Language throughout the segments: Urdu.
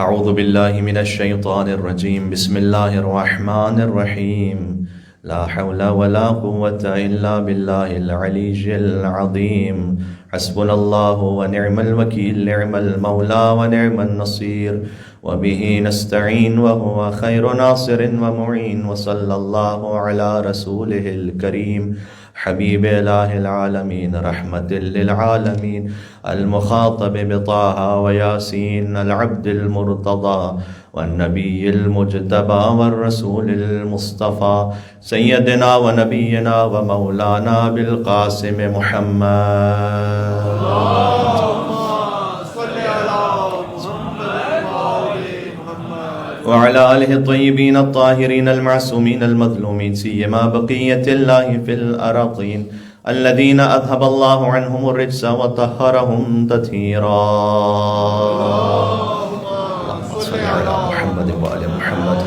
اعوذ باللہ من الشیطان الرجیم بسم اللہ الرحمن الرحیم لا حول ولا قوة الا باللہ العلی العظیم حسبنا اللہ ونعم الوکیل نعم المولا ونعم النصیر وبه نستعین وهو خیر ناصر ومعین وصلی اللہ علی رسولہ الکریم حبیب الہ العالمین رحمت للعالمین المخاطب بطه وياسين العبد المرتضى والنبي المجتبى والرسول المصطفى سيدنا ونبينا ومولانا بالقاسم محمد وعلى آله الطيبين الطاهرين المعصومين المظلومين سيما بقية الله في الأراضين الذين أذهب الله عنهم الرجس وطهرهم تطهيرا اللهم صل على محمد وآل محمد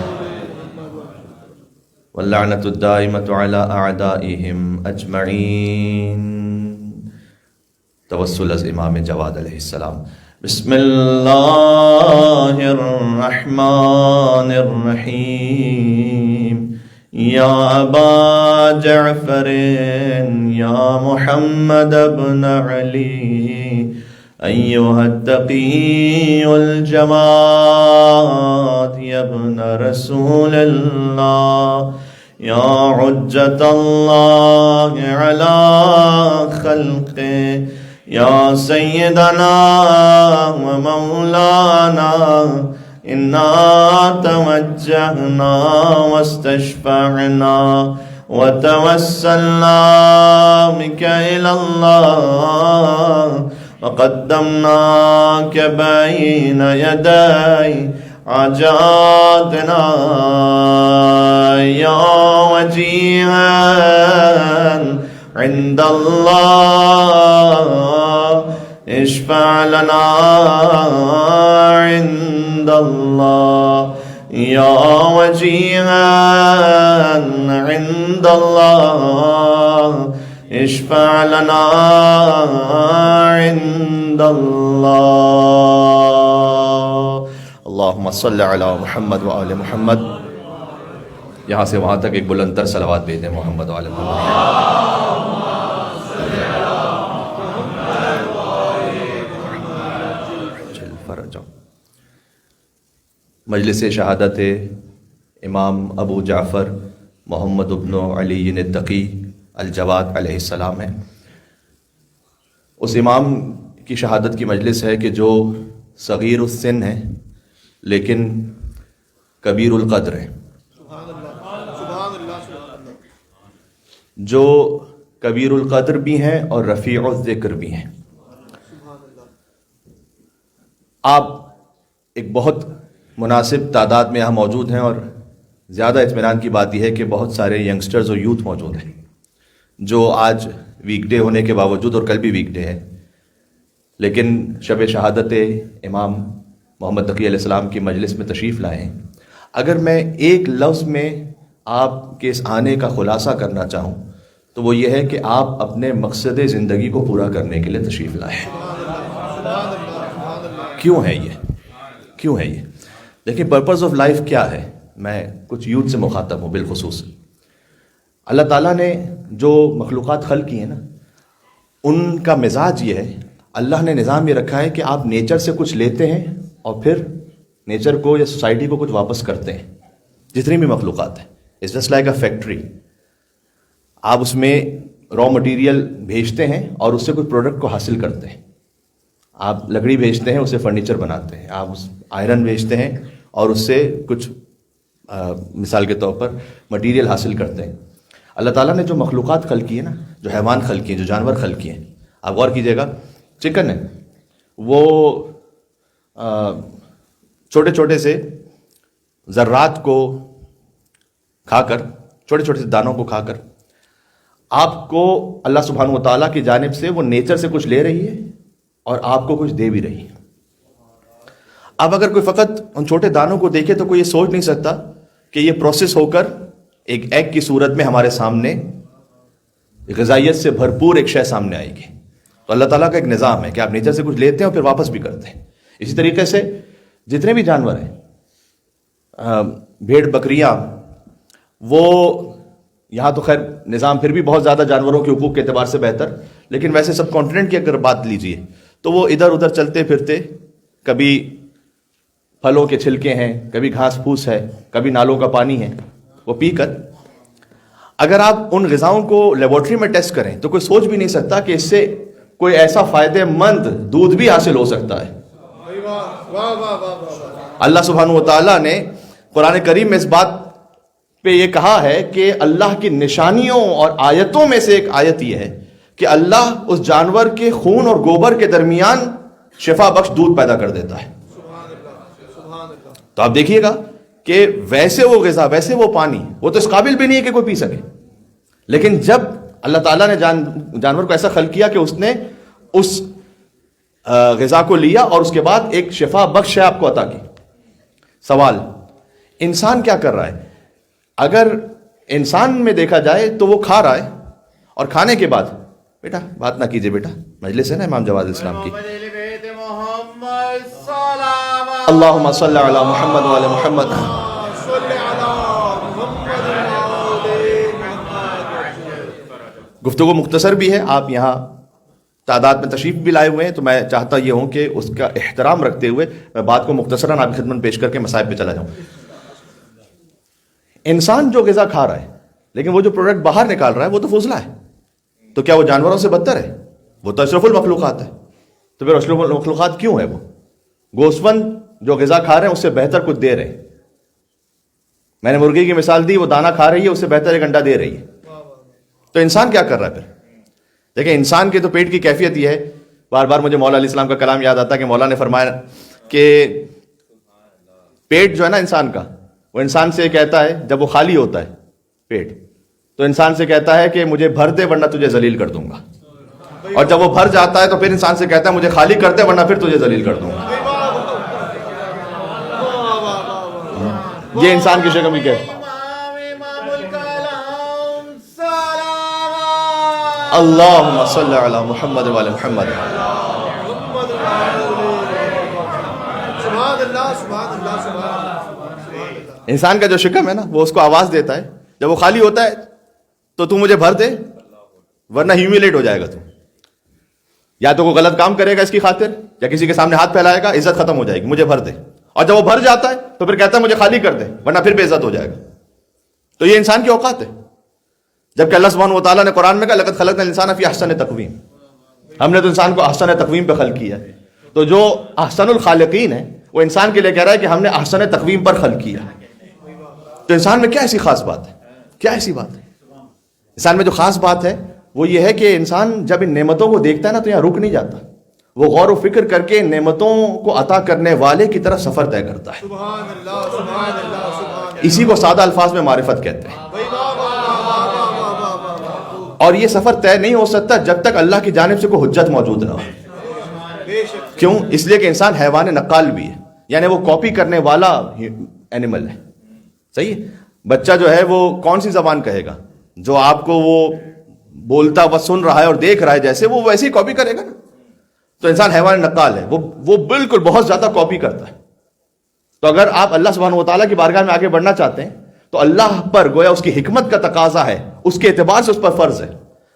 واللعنة الدائمة على أعدائهم أجمعين. توسل از امام جواد علیہ السلام. بسم اللہ الرحمن الرحیم یا ابا جعفر یا محمد ابن علی ایہا التقی الجواد یا ابن رسول اللہ یا حجت اللہ علی خلقہ یا سیدنا و مولانا انا توجہنا واستشفعنا وتوسلنا بک الی اللہ وقدمناک بین یدی حاجاتنا یا وجیہا عند اللہ اشفع لنا عند اللہ یا وجیہا عند اللہ اشفع لنا عند اللہ. اللہم صلی علی محمد و آل محمد. یہاں سے وہاں تک ایک بلند تر صلوات بھیجیں محمد و آل محمد. مجلس شہادت امام ابو جعفر محمد ابن علی التقی الجواد علیہ السلام ہے. اس امام کی شہادت کی مجلس ہے کہ جو صغیر السن ہے لیکن کبیر القدر ہے. جو کبیر القدر بھی ہیں اور رفیع الذکر بھی ہیں. آپ ایک بہت مناسب تعداد میں یہاں موجود ہیں اور زیادہ اطمینان کی بات یہ ہے کہ بہت سارے ینگسٹرز اور یوتھ موجود ہیں جو آج ویک ڈے ہونے کے باوجود، اور کل بھی ویک ڈے ہے، لیکن شب شہادت امام محمد تقی علیہ السلام کی مجلس میں تشریف لائے ہیں. اگر میں ایک لفظ میں آپ کے اس آنے کا خلاصہ کرنا چاہوں تو وہ یہ ہے کہ آپ اپنے مقصد زندگی کو پورا کرنے کے لیے تشریف لائے. کیوں ہے یہ؟ دیکھیں پرپز آف لائف کیا ہے؟ میں کچھ یوتھ سے مخاطب ہوں بالخصوص. اللہ تعالیٰ نے جو مخلوقات خلق کی ہیں نا، ان کا مزاج یہ ہے، اللہ نے نظام یہ رکھا ہے کہ آپ نیچر سے کچھ لیتے ہیں اور پھر نیچر کو یا سوسائٹی کو کچھ واپس کرتے ہیں. جتنی بھی مخلوقات ہیں، it's just like a factory. آپ اس میں را مٹیریل بھیجتے ہیں اور اس سے کوئی پروڈکٹ کو حاصل کرتے ہیں. آپ لکڑی بھیجتے ہیں، اسے فرنیچر بناتے ہیں. آپ آئرن بھیجتے ہیں اور اس سے کچھ مثال کے طور پر مٹیریل حاصل کرتے ہیں. اللہ تعالیٰ نے جو مخلوقات خلق کی ہیں نا، جو حیوان خلق کی ہیں، جو جانور خلق کیے ہیں، آپ غور کیجیے گا. چکن ہے، وہ چھوٹے چھوٹے سے ذرات کو کھا کر، چھوٹے چھوٹے سے دانوں کو کھا کر آپ کو اللہ سبحانہ و تعالیٰ کی جانب سے وہ نیچر سے کچھ لے رہی ہے اور آپ کو کچھ دے بھی رہی ہے. اب اگر کوئی فقط ان چھوٹے دانوں کو دیکھے تو کوئی یہ سوچ نہیں سکتا کہ یہ پروسیس ہو کر ایک ایگ کی صورت میں ہمارے سامنے غذائیت سے بھرپور ایک شے سامنے آئے گی. تو اللہ تعالیٰ کا ایک نظام ہے کہ آپ نیچر سے کچھ لیتے ہیں اور پھر واپس بھی کرتے ہیں. اسی طریقے سے جتنے بھی جانور ہیں، بھیڑ بکریاں، وہ یہاں تو خیر نظام پھر بھی بہت زیادہ جانوروں کے حقوق کے اعتبار سے بہتر، لیکن ویسے سب کانٹیننٹ کی اگر بات لیجیے تو وہ ادھر ادھر چلتے پھرتے، کبھی پھلوں کے چھلکے ہیں، کبھی گھاس پھوس ہے، کبھی نالوں کا پانی ہے، وہ پی کر اگر آپ ان غذاؤں کو لیبارٹری میں ٹیسٹ کریں تو کوئی سوچ بھی نہیں سکتا کہ اس سے کوئی ایسا فائدہ مند دودھ بھی حاصل ہو سکتا ہے۔ اللہ سبحانہ و تعالیٰ نے قرآن کریم میں اس بات پہ یہ کہا ہے کہ اللہ کی نشانیوں اور آیتوں میں سے ایک آیت یہ ہے کہ اللہ اس جانور کے خون اور گوبر کے درمیان شفا بخش دودھ پیدا کر دیتا ہے۔ تو آپ دیکھیے گا کہ ویسے وہ غذا، ویسے وہ پانی، وہ تو اس قابل بھی نہیں ہے کہ کوئی پی سکے، لیکن جب اللہ تعالیٰ نے جانور کو ایسا خلق کیا کہ اس نے اس غذا کو لیا اور اس کے بعد ایک شفا بخش ہے آپ کو عطا کی۔ سوال، انسان کیا کر رہا ہے؟ اگر انسان میں دیکھا جائے تو وہ کھا رہا ہے، اور کھانے کے بعد بیٹا بات نہ کیجئے، بیٹا مجلس ہے نا امام جواد اسلام کی، اللہم صلی علی محمد وعلی محمد۔ گفتگو مختصر بھی ہے، آپ یہاں تعداد میں تشریف بھی لائے ہوئے ہیں، تو میں چاہتا یہ ہوں کہ اس کا احترام رکھتے ہوئے میں بات کو مختصراً آپ کی خدمت پیش کر کے مسائل پہ چلا جاؤں۔ انسان جو غذا کھا رہا ہے لیکن وہ جو پروڈکٹ باہر نکال رہا ہے وہ تو فضلہ ہے، تو کیا وہ جانوروں سے بدتر ہے؟ وہ تو اشرف المخلوقات ہے، تو پھر اشرف المخلوقات کیوں ہے؟ وہ گوسفند جو غذا کھا رہے ہیں اس سے بہتر کچھ دے رہے ہیں۔ میں نے مرغی کی مثال دی، وہ دانہ کھا رہی ہے، اس سے بہتر ایک انڈا دے رہی ہے۔ تو انسان کیا کر رہا ہے پھر؟ دیکھیں انسان کے تو پیٹ کی کیفیت یہ ہے، بار بار مجھے مولا علیہ السلام کا کلام یاد آتا ہے کہ مولا نے فرمایا کہ پیٹ جو ہے نا انسان کا، وہ انسان سے کہتا ہے جب وہ خالی ہوتا ہے پیٹ، تو انسان سے کہتا ہے کہ مجھے بھر دے ورنہ تجھے ذلیل کر دوں گا، اور جب وہ بھر جاتا ہے تو پھر انسان سے کہتا ہے مجھے خالی کر دے ورنہ پھر تجھے ذلیل کر دوں گا۔ یہ انسان کی شکل میں کیا ہے؟ اللہم صلی علی محمد وعلی محمد۔ انسان کا جو شکم ہے نا وہ اس کو آواز دیتا ہے جب وہ خالی ہوتا ہے تو تو مجھے بھر دے ورنہ ہیومیلیٹ ہو جائے گا، تو یا تو کوئی غلط کام کرے گا اس کی خاطر، یا کسی کے سامنے ہاتھ پھیلائے گا، عزت ختم ہو جائے گی، مجھے بھر دے، اور جب وہ بھر جاتا ہے تو پھر کہتا ہے مجھے خالی کر دے ورنہ پھر بے عزت ہو جائے گا۔ تو یہ انسان کی اوقات ہے، جبکہ اللہ سبحانہ و تعالیٰ نے قرآن میں کہا لقد خلقنا الانسان فی احسن تقویم، ہم نے تو انسان کو احسن تقویم پہ خلق کیا ہے۔ تو جو احسن الخالقین ہے وہ انسان کے لیے کہہ رہا ہے کہ ہم نے احسن تقویم پر خلق کیا ہے۔ تو انسان میں کیا ایسی خاص بات ہے؟ کیا ایسی بات ہے؟ انسان میں جو خاص بات ہے وہ یہ ہے کہ انسان جب ان نعمتوں کو دیکھتا ہے نا تو یہاں رک نہیں جاتا، وہ غور و فکر کر کے ان نعمتوں کو عطا کرنے والے کی طرف سفر طے کرتا ہے۔ اسی کو سادہ الفاظ میں معرفت کہتے ہیں، اور یہ سفر طے نہیں ہو سکتا جب تک اللہ کی جانب سے کوئی حجت موجود نہ ہو۔ کیوں؟ اس لیے کہ انسان حیوان نقال بھی ہے، یعنی وہ کاپی کرنے والا اینیمل ہے۔ صحیح ہے؟ بچہ جو ہے وہ کون سی زبان کہے گا؟ جو آپ کو وہ بولتا و سن رہا ہے اور دیکھ رہا ہے جیسے، وہ ویسے ہی کاپی کرے گا نا۔ تو انسان حیوان نقال ہے، وہ بالکل بہت زیادہ کاپی کرتا ہے۔ تو اگر آپ اللہ سبحانہ و تعالیٰ کی بارگاہ میں آگے بڑھنا چاہتے ہیں تو اللہ پر گویا اس کی حکمت کا تقاضا ہے، اس کے اعتبار سے اس پر فرض ہے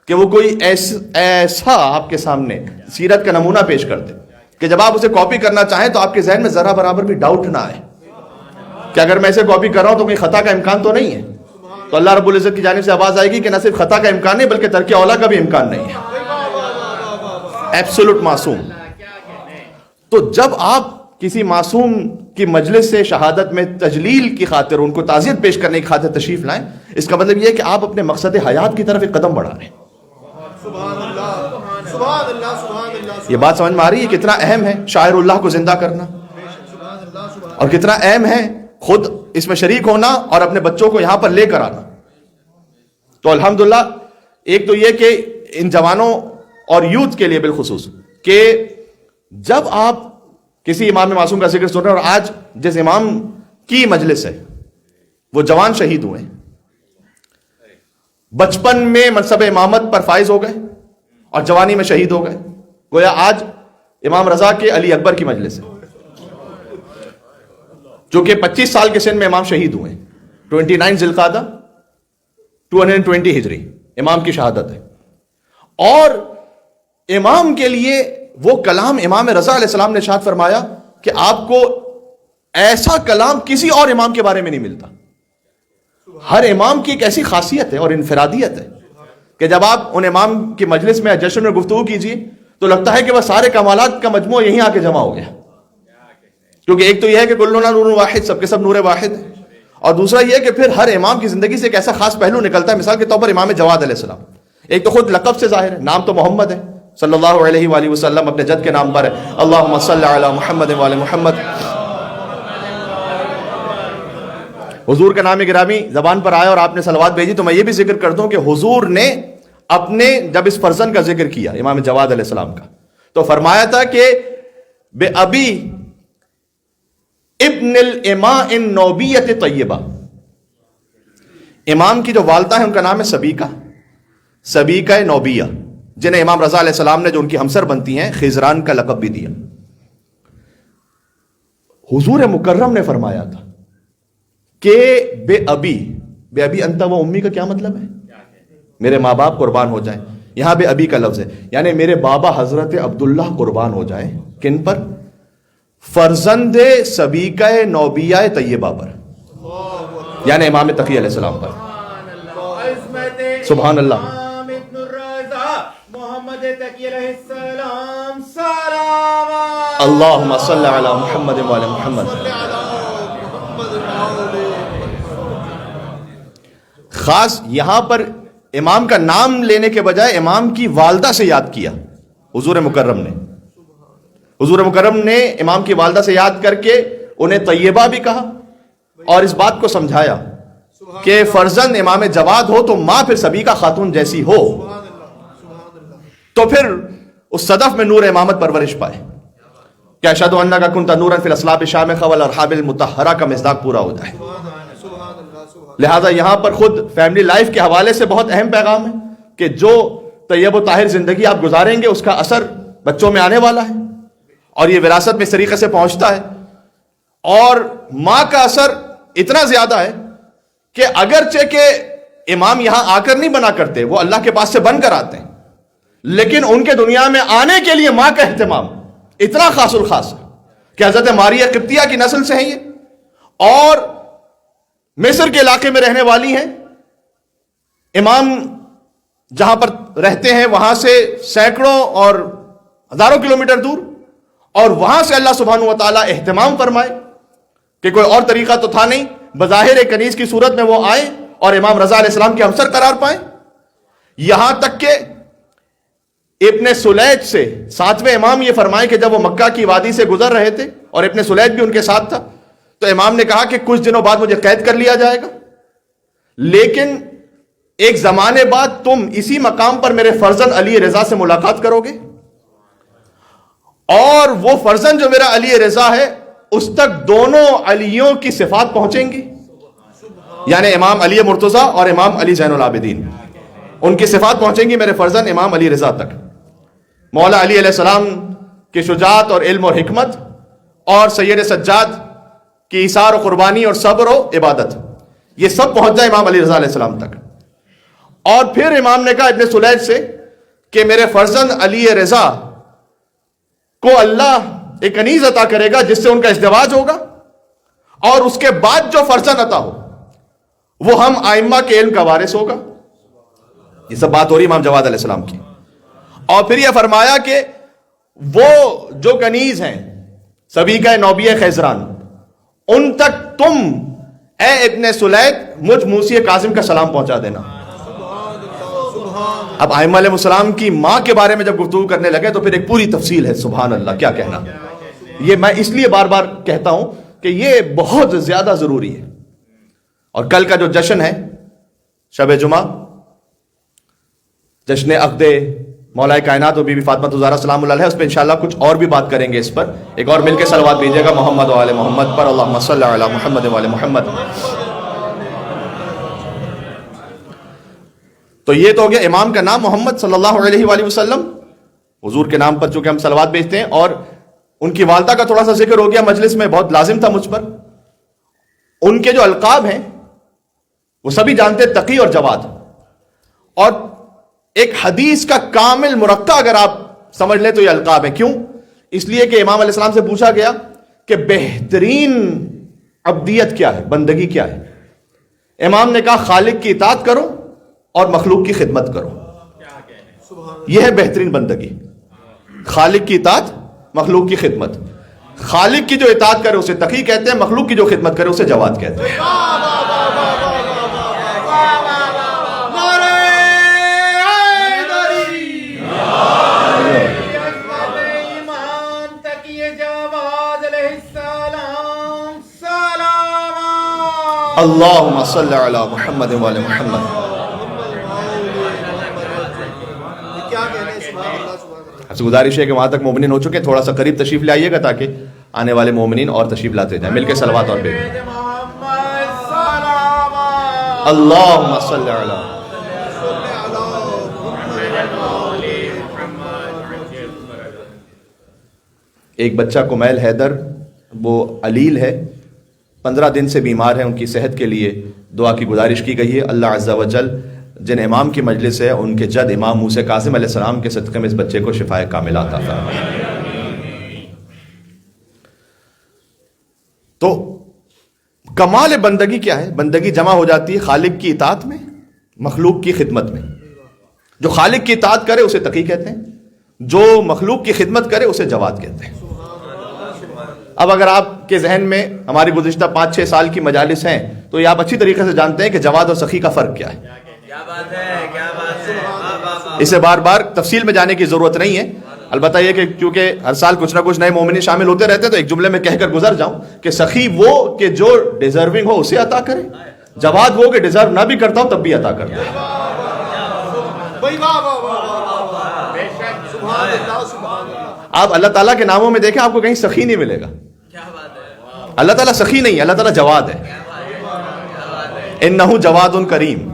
کہ وہ کوئی ایسا آپ کے سامنے سیرت کا نمونہ پیش کر دے کہ جب آپ اسے کاپی کرنا چاہیں تو آپ کے ذہن میں ذرا برابر بھی ڈاؤٹ نہ آئے کہ اگر میں اسے کاپی کر رہا ہوں تو کوئی خطا کا امکان تو نہیں ہے۔ تو اللہ رب العزت کی جانب سے آواز آئے گی کہ نہ صرف خطا کا امکان نہیں بلکہ ترک اولا کا بھی امکان نہیں ہے، ایبسولوٹ معصوم۔ تو جب آپ کسی معصوم کی مجلس سے شہادت میں تجلیل کی خاطر، ان کو تعزیت پیش کرنے کی خاطر تشریف لائیں، اس کا مطلب یہ ہے کہ آپ اپنے مقصد حیات کی طرف ایک قدم بڑھا رہے ہیں۔ یہ بات سمجھ میں آ رہی ہے کتنا اہم ہے شاعر اللہ کو زندہ کرنا، اور کتنا اہم ہے خود اس میں شریک ہونا اور اپنے بچوں کو یہاں پر لے کر آنا۔ تو الحمدللہ ایک تو یہ کہ ان جوانوں اور یوتھ کے لیے بالخصوص کہ جب آپ کسی امام معصوم کا ذکر سن رہے ہیں، اور آج جس امام کی مجلس ہے وہ جوان شہید ہوئے، بچپن میں منصب امامت پر فائز ہو گئے اور جوانی میں شہید ہو گئے، گویا آج امام رضا کے علی اکبر کی مجلس ہے۔ جو کہ 25 سال کے سن میں امام شہید ہوئے. 29 ذی القعدہ 220 ہجری امام کی شہادت ہے. اور امام کے لیے وہ کلام امام رضا علیہ السلام نے ارشاد فرمایا کہ آپ کو ایسا کلام کسی اور امام کے بارے میں نہیں ملتا. ہر امام کی ایک ایسی خاصیت ہے اور انفرادیت ہے کہ جب آپ ان امام کی مجلس میں جشن میں گفتگو کیجیے تو لگتا ہے کہ وہ سارے کمالات کا مجموعہ یہیں آ کے جمع ہو گیا. کیونکہ ایک تو یہ ہے کہ کلنا نور واحد، سب کے سب نور واحد ہے، اور دوسرا یہ کہ پھر ہر امام کی زندگی سے ایک ایسا خاص پہلو نکلتا ہے. مثال کے طور پر امام جواد علیہ السلام، ایک تو خود لقب سے ظاہر ہے، نام تو محمد ہے صلی اللہ علیہ وآلہ وسلم، اپنے جد کے نام پر ہے، اللہم صلی علی محمد وآل محمد. حضور کا نام گرامی زبان پر آیا اور آپ نے صلوات بھیجی تو میں یہ بھی ذکر کرتا ہوں کہ حضور نے اپنے جب اس فرزند کا ذکر کیا امام جواد علیہ السلام کا تو فرمایا تھا کہ بے ابی ابن الاماء النوبیۃ طیبہ. امام کی جو والدہ ہیں ان کا نام ہے سبیکہ نوبیہ، جنہیں امام رضا علیہ السلام نے جو ان کی ہمسر بنتی ہیں خضران کا لقب بھی دیا. حضور مکرم نے فرمایا تھا کہ بے ابی انت و امی کا کیا مطلب ہے؟ میرے ماں باپ قربان ہو جائیں. یہاں بے ابی کا لفظ ہے، یعنی میرے بابا حضرت عبداللہ قربان ہو جائیں. کن پر؟ فرزند سبیکہ نوبیہ طیبہ پر، یعنی امام تقی علیہ السلام پر. سبحان اللہ. اللہم صلی علی محمد وعلی محمد. خاص یہاں پر امام کا نام لینے کے بجائے امام کی والدہ سے یاد کیا حضور مکرم نے. حضور مکرم نے امام کی والدہ سے یاد کر کے انہیں طیبہ بھی کہا اور اس بات کو سمجھایا کہ فرزند امام جواد ہو تو ماں پھر سبیکہ خاتون جیسی ہو تو پھر اس صدف میں نور امامت پرورش پائے. کیا اشہد انک کنت نورا فی الاصلاب الشامخہ والارحام المطہرہ کا مصداق پورا ہو جائے. لہذا یہاں پر خود فیملی لائف کے حوالے سے بہت اہم پیغام ہے کہ جو طیب و طاہر زندگی آپ گزاریں گے اس کا اثر بچوں میں آنے والا ہے اور یہ وراثت میں اس طریقے سے پہنچتا ہے. اور ماں کا اثر اتنا زیادہ ہے کہ اگرچہ کہ امام یہاں آ کر نہیں بنا کرتے، وہ اللہ کے پاس سے بن کر آتے ہیں، لیکن ان کے دنیا میں آنے کے لیے ماں کا اہتمام اتنا خاص الخاص ہے کہ حضرت ماریہ قبطیہ کی نسل سے ہیں یہ اور مصر کے علاقے میں رہنے والی ہیں. امام جہاں پر رہتے ہیں وہاں سے سینکڑوں اور ہزاروں کلومیٹر دور، اور وہاں سے اللہ سبحانہ و تعالیٰ اہتمام فرمائے کہ کوئی اور طریقہ تو تھا نہیں، بظاہر ایک کنیز کی صورت میں وہ آئیں اور امام رضا علیہ السلام کے ہمسر قرار پائیں. یہاں تک کہ ابن سلیج سے 7ویں امام یہ فرمائے کہ جب وہ مکہ کی وادی سے گزر رہے تھے اور ابن سلیج بھی ان کے ساتھ تھا تو امام نے کہا کہ کچھ دنوں بعد مجھے قید کر لیا جائے گا، لیکن ایک زمانے بعد تم اسی مقام پر میرے فرزند علی رضا سے ملاقات کرو گے اور وہ فرزند جو میرا علی رضا ہے اس تک دونوں علیوں کی صفات پہنچیں گی، یعنی امام علی مرتضیٰ اور امام علی زین العابدین، ان کی صفات پہنچیں گی میرے فرزند امام علی رضا تک. مولا علی علیہ السلام کی شجاعت اور علم اور حکمت اور سید سجاد کی ایثار و قربانی اور صبر و عبادت، یہ سب پہنچ جائے امام علی رضا علیہ السلام تک. اور پھر امام نے کہا ابن سلیج سے کہ میرے فرزند علی رضا کو اللہ ایک کنیز عطا کرے گا جس سے ان کا ازدواج ہوگا اور اس کے بعد جو فرزند عطا ہو وہ ہم ائمہ کے علم کا وارث ہوگا. یہ سب بات ہو رہی امام جواد علیہ السلام کی. اور پھر یہ فرمایا کہ وہ جو کنیز ہیں سبیکہ نوبیہ خیزران، ان تک تم اے ابن سلیج مجھ موسی کاظم کا سلام پہنچا دینا. اب ائمہ علیہ السلام کی ماں کے بارے میں جب گفتگو کرنے لگے تو پھر ایک پوری تفصیل ہے. سبحان اللہ، کیا کہنا. یہ میں اس لیے بار بار کہتا ہوں کہ یہ بہت زیادہ ضروری ہے. اور کل کا جو جشن ہے شب جمعہ، جشن عقد مولا کائنات و بی بی فاطمہ الزہرا سلام اللہ علیہ، اس پہ انشاءاللہ کچھ اور بھی بات کریں گے. اس پر ایک اور مل کے صلوات بھیجیے گا محمد و آل محمد پر، اللہم صلی علی محمد و آل محمد. تو یہ تو ہو گیا امام کا نام محمد صلی اللہ علیہ وآلہ وسلم، حضور کے نام پر چونکہ ہم صلوات بھیجتے ہیں. اور ان کی والدہ کا تھوڑا سا ذکر ہو گیا مجلس میں، بہت لازم تھا مجھ پر ان کے جو القاب ہیں وہ سبھی جانتے ہیں، تقی اور جواد. اور ایک حدیث کا کامل مرقع اگر آپ سمجھ لیں تو یہ القاب ہیں. کیوں؟ اس لیے کہ امام علیہ السلام سے پوچھا گیا کہ بہترین عبدیت کیا ہے، بندگی کیا ہے. امام نے کہا خالق کی اطاعت کرو اور مخلوق کی خدمت کرو. یہ ہے بہترین بندگی، خالق کی اطاعت، مخلوق کی خدمت. خالق کی جو اطاعت کرے اسے تقی کہتے ہیں، مخلوق کی جو خدمت کرے اسے جواد کہتے ہیں. اللہم صلی علی محمد وعلی محمد. آپ سے گزارش ہے کہ وہاں تک مومنین ہو چکے ہیں، تھوڑا سا قریب تشریف لے آئیے گا تاکہ آنے والے مومنین اور تشریف لاتے جائیں. مل کے صلوات اور بے اللہم صلی علی. ایک بچہ کمیل حیدر، وہ علیل ہے، 15 دن سے بیمار ہے. ان کی صحت کے لیے دعا کی گزارش کی گئی ہے. اللہ عز و جل جن امام کی مجلس ہے ان کے جد امام موسیٰ کاظم علیہ السلام کے صدقے میں اس بچے کو شفائے کاملہ عطا فرمائے. تو کمال بندگی کیا ہے؟ بندگی جمع ہو جاتی ہے خالق کی اطاعت میں، مخلوق کی خدمت میں. جو خالق کی اطاعت کرے اسے تقی کہتے ہیں، جو مخلوق کی خدمت کرے اسے جواد کہتے ہیں. اب اگر آپ کے ذہن میں ہماری گزشتہ 5-6 سال کی مجالس ہیں تو یہ آپ اچھی طریقے سے جانتے ہیں کہ جواد اور سخی کا فرق کیا ہے. اسے بار بار تفصیل میں جانے کی ضرورت نہیں ہے. البتہ یہ کہ کیونکہ ہر سال کچھ نہ کچھ نئے مومنین شامل ہوتے رہتے ہیں تو ایک جملے میں کہہ کر گزر جاؤں کہ سخی وہ کہ جو ڈیزرونگ ہو اسے عطا کرے، جواد وہ کہ ڈیزرو نہ بھی کرتا ہو تب بھی عطا کرتا ہے. آپ اللہ تعالیٰ کے ناموں میں دیکھیں آپ کو کہیں سخی نہیں ملے گا. اللہ تعالیٰ سخی نہیں ہے، اللہ تعالیٰ جواد ہے. انہ جواد کریم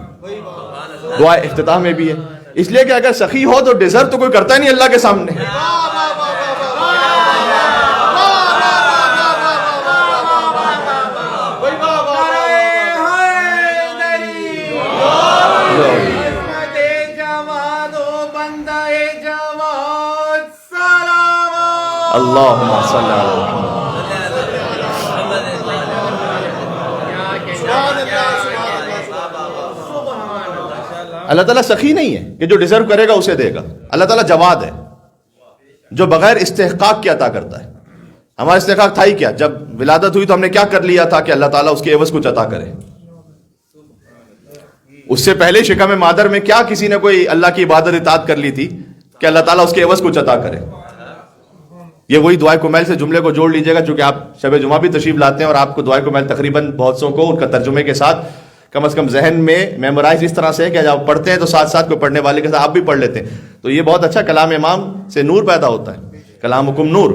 دعا افتتاح میں بھی ہے. اس لیے کہ اگر سخی ہو تو ڈیزرو تو کوئی کرتا ہی نہیں اللہ کے سامنے. اللہم صلی علی محمد. اللہ تعالیٰ سخی نہیں ہے کہ جو ڈیزرو کرے گا اسے دے گا. اللہ تعالیٰ جواد ہے جو بغیر استحقاق کے عطا کرتا ہے. ہمارا استحقاق تھا ہی کیا؟ جب ولادت ہوئی تو ہم نے کیا کر لیا تھا کہ اللہ تعالیٰ اس کے عوض کچھ عطا کرے. اس سے پہلے شکم مادر میں کیا کسی نے کوئی اللہ کی عبادت اطاعت کر لی تھی کہ اللہ تعالیٰ اس کے عوض کچھ عطا کرے. یہ وہی دعائے کمیل سے جملے کو جوڑ لیجئے گا چونکہ آپ شب جمعہ بھی تشریف لاتے ہیں اور آپ کو دعائے کمیل تقریباً بہت سو کو ان کا ترجمے کے ساتھ کم از کم ذہن میں میمورائز اس طرح سے ہے کہ جب آپ پڑھتے ہیں تو ساتھ ساتھ کوئی پڑھنے والے کے ساتھ آپ بھی پڑھ لیتے ہیں. تو یہ بہت اچھا، کلام امام سے نور پیدا ہوتا ہے، کلام حکم نور.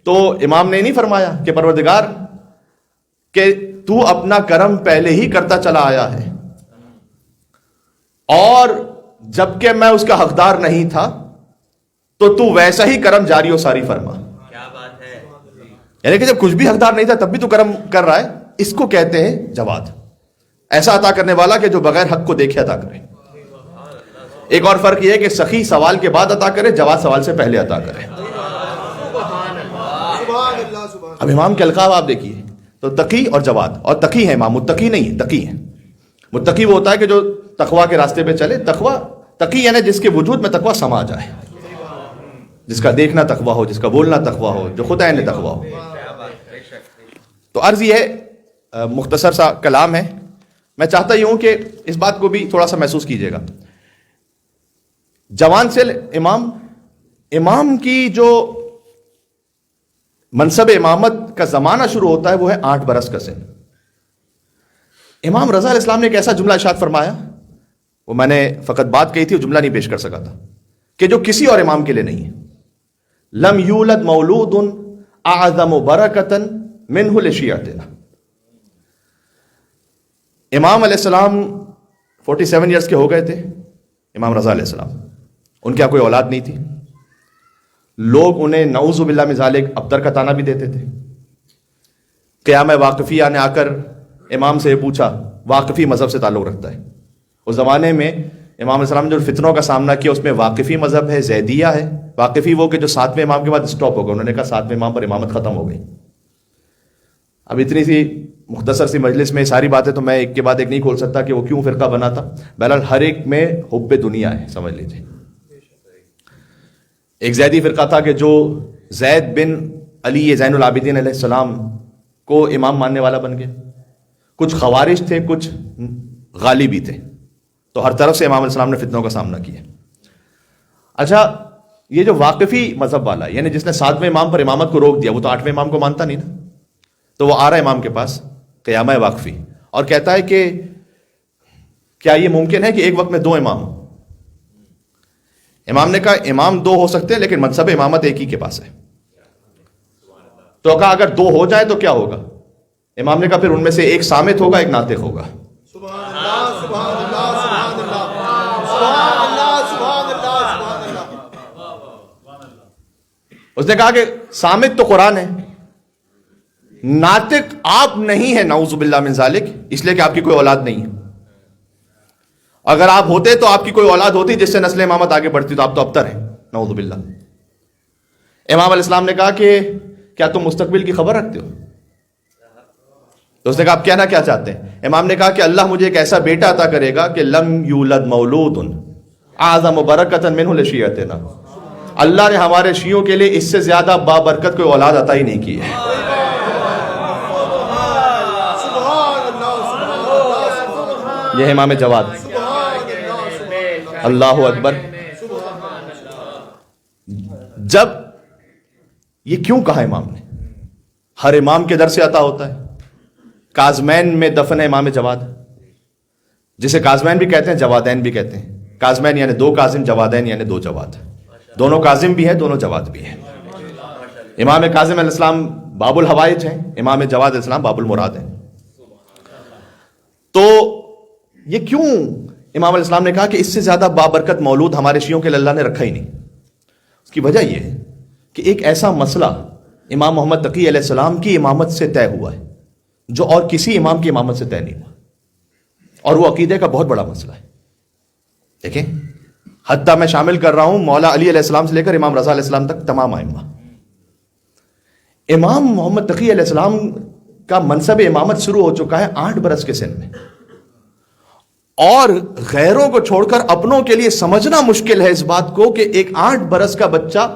تو امام نے نہیں فرمایا کہ پروردگار کہ تو اپنا کرم پہلے ہی کرتا چلا آیا ہے اور جبکہ میں اس کا حقدار نہیں تھا تو ویسا ہی کرم جاری و ساری فرما. کیا بات ہے! یعنی کہ جب کچھ بھی حقدار نہیں تھا تب بھی تو کرم کر رہا ہے. اس کو کہتے ہیں جواد، ایسا عطا کرنے والا کہ جو بغیر حق کو دیکھے عطا کرے. ایک اور فرق یہ ہے کہ سخی سوال کے بعد عطا کرے، جواد سوال سے پہلے عطا کرے. اب امام کے القاب آپ دیکھیے تو تقی اور جواد. اور تقی ہے امام، متقی نہیں ہے، تقی ہے. متقی وہ ہوتا ہے کہ جو تقوی کے راستے پہ چلے. تقی یعنی جس کے وجود میں تقوی سما جائے، جس کا دیکھنا تقوی ہو، جس کا بولنا تقوی ہو، جو خود عین تقوی ہو. تو عرض یہ ہے، مختصر سا کلام ہے. میں چاہتا ہی ہوں کہ اس بات کو بھی تھوڑا سا محسوس کیجئے گا. جوان سے امام کی جو منصب امامت کا زمانہ شروع ہوتا ہے وہ ہے 8 برس کا سن. امام رضا علیہ السلام نے ایک ایسا جملہ ارشاد فرمایا، وہ میں نے فقط بات کہی تھی، وہ جملہ نہیں پیش کر سکا تھا، کہ جو کسی اور امام کے لیے نہیں ہے. لم یولد مولود اعظم برکتا منہ لشیعتنا. امام علیہ السلام 47 ایئرس کے ہو گئے تھے. امام رضا علیہ السلام، ان کے کوئی اولاد نہیں تھی. لوگ انہیں نعوذ باللہ من ذالک ابتر کا تانا بھی دیتے تھے. قیام واقفیہ نے آ کر امام سے پوچھا، واقفی مذہب سے تعلق رکھتا ہے. اس زمانے میں امام علیہ السلام نے جو فتنوں کا سامنا کیا اس میں واقفی مذہب ہے، زیدیہ ہے. واقفی وہ کہ جو 7ویں امام کے بعد اسٹاپ ہو گئے، انہوں نے کہا 7ویں امام پر امامت ختم ہو گئی. اب اتنی سی مختصر سی مجلس میں ساری باتیں تو میں ایک کے بعد ایک نہیں کھول سکتا کہ وہ کیوں فرقہ بنا تھا. بہرحال ہر ایک میں حب دنیا ہے، سمجھ لیجیے. ایک زیدی فرقہ تھا کہ جو زید بن علی زین العابدین علیہ السلام کو امام ماننے والا بن گیا. کچھ خوارج تھے، کچھ غالبی تھے، تو ہر طرف سے امام علیہ السلام نے فتنوں کا سامنا کیا. اچھا، یہ جو واقفی مذہب والا یعنی جس نے 7ویں امام پر امامت کو روک دیا، وہ تو 8ویں امام کو مانتا نہیں نا. تو وہ آ رہا ہے امام کے پاس قیامہ واقفی اور کہتا ہے کہ کیا یہ ممکن ہے کہ ایک وقت میں 2 امام ہوں؟ امام نے کہا امام 2 ہو سکتے ہیں لیکن منصب امامت ایک ہی کے پاس ہے. تو کہا اگر 2 ہو جائیں تو کیا ہوگا؟ امام نے کہا پھر ان میں سے ایک صامت ہوگا، ایک ناطق ہوگا. سبحان اللہ سبحان اللہ سبحان اللہ سبحان اللہ سبحان اللہ سبحان اللہ. اس نے کہا کہ صامت تو قرآن ہے، ناطق آپ نہیں ہے، نعوذ باللہ من ذالک، اس لیے کہ آپ کی کوئی اولاد نہیں ہے. اگر آپ ہوتے تو آپ کی کوئی اولاد ہوتی جس سے نسل امامت آگے بڑھتی، تو آپ تو ابتر ہیں، نعوذ باللہ. امام علیہ السلام نے کہا کہ کیا تم مستقبل کی خبر رکھتے ہو؟ تو اس نے کہا آپ کہنا کیا چاہتے ہیں؟ امام نے کہا کہ اللہ مجھے ایک ایسا بیٹا عطا کرے گا کہ لم یولد مولود اعظم برکۃ منہ لشیعتنا. اللہ نے ہمارے شیعوں کے لیے اس سے زیادہ بابرکت کوئی اولاد عطا ہی نہیں کی ہے. یہ ہے امام جواد. اللہ اکبر. جب یہ کیوں کہا امام نے؟ ہر امام کے در سے عطا ہوتا ہے. کاظمین میں دفن ہے امام جواد، جسے کاظمین بھی کہتے ہیں، جوادین بھی کہتے ہیں. کاظمین یعنی 2 کاظم، جوادین یعنی 2 جواد. دونوں کاظم بھی ہیں، دونوں جواد بھی ہیں. امام کاظم علیہ السلام باب الحوائج ہیں، امام جواد علیہ السلام باب المراد ہیں. تو یہ کیوں امام علیہ السلام نے کہا کہ اس سے زیادہ بابرکت مولود ہمارے شیعوں کے لیے اللہ نے رکھا ہی نہیں؟ اس کی وجہ یہ ہے کہ ایک ایسا مسئلہ امام محمد تقی علیہ السلام کی امامت سے طے ہوا ہے جو اور کسی امام کی امامت سے طے نہیں ہوا، اور وہ عقیدے کا بہت بڑا مسئلہ ہے. دیکھیں، حتیٰ میں شامل کر رہا ہوں مولا علی علیہ السلام سے لے کر امام رضا علیہ السلام تک تمام ائمہ. امام محمد تقی علیہ السلام کا منصب امامت شروع ہو چکا ہے 8 برس کے سن میں، اور غیروں کو چھوڑ کر اپنوں کے لیے سمجھنا مشکل ہے اس بات کو کہ ایک 8 برس کا بچہ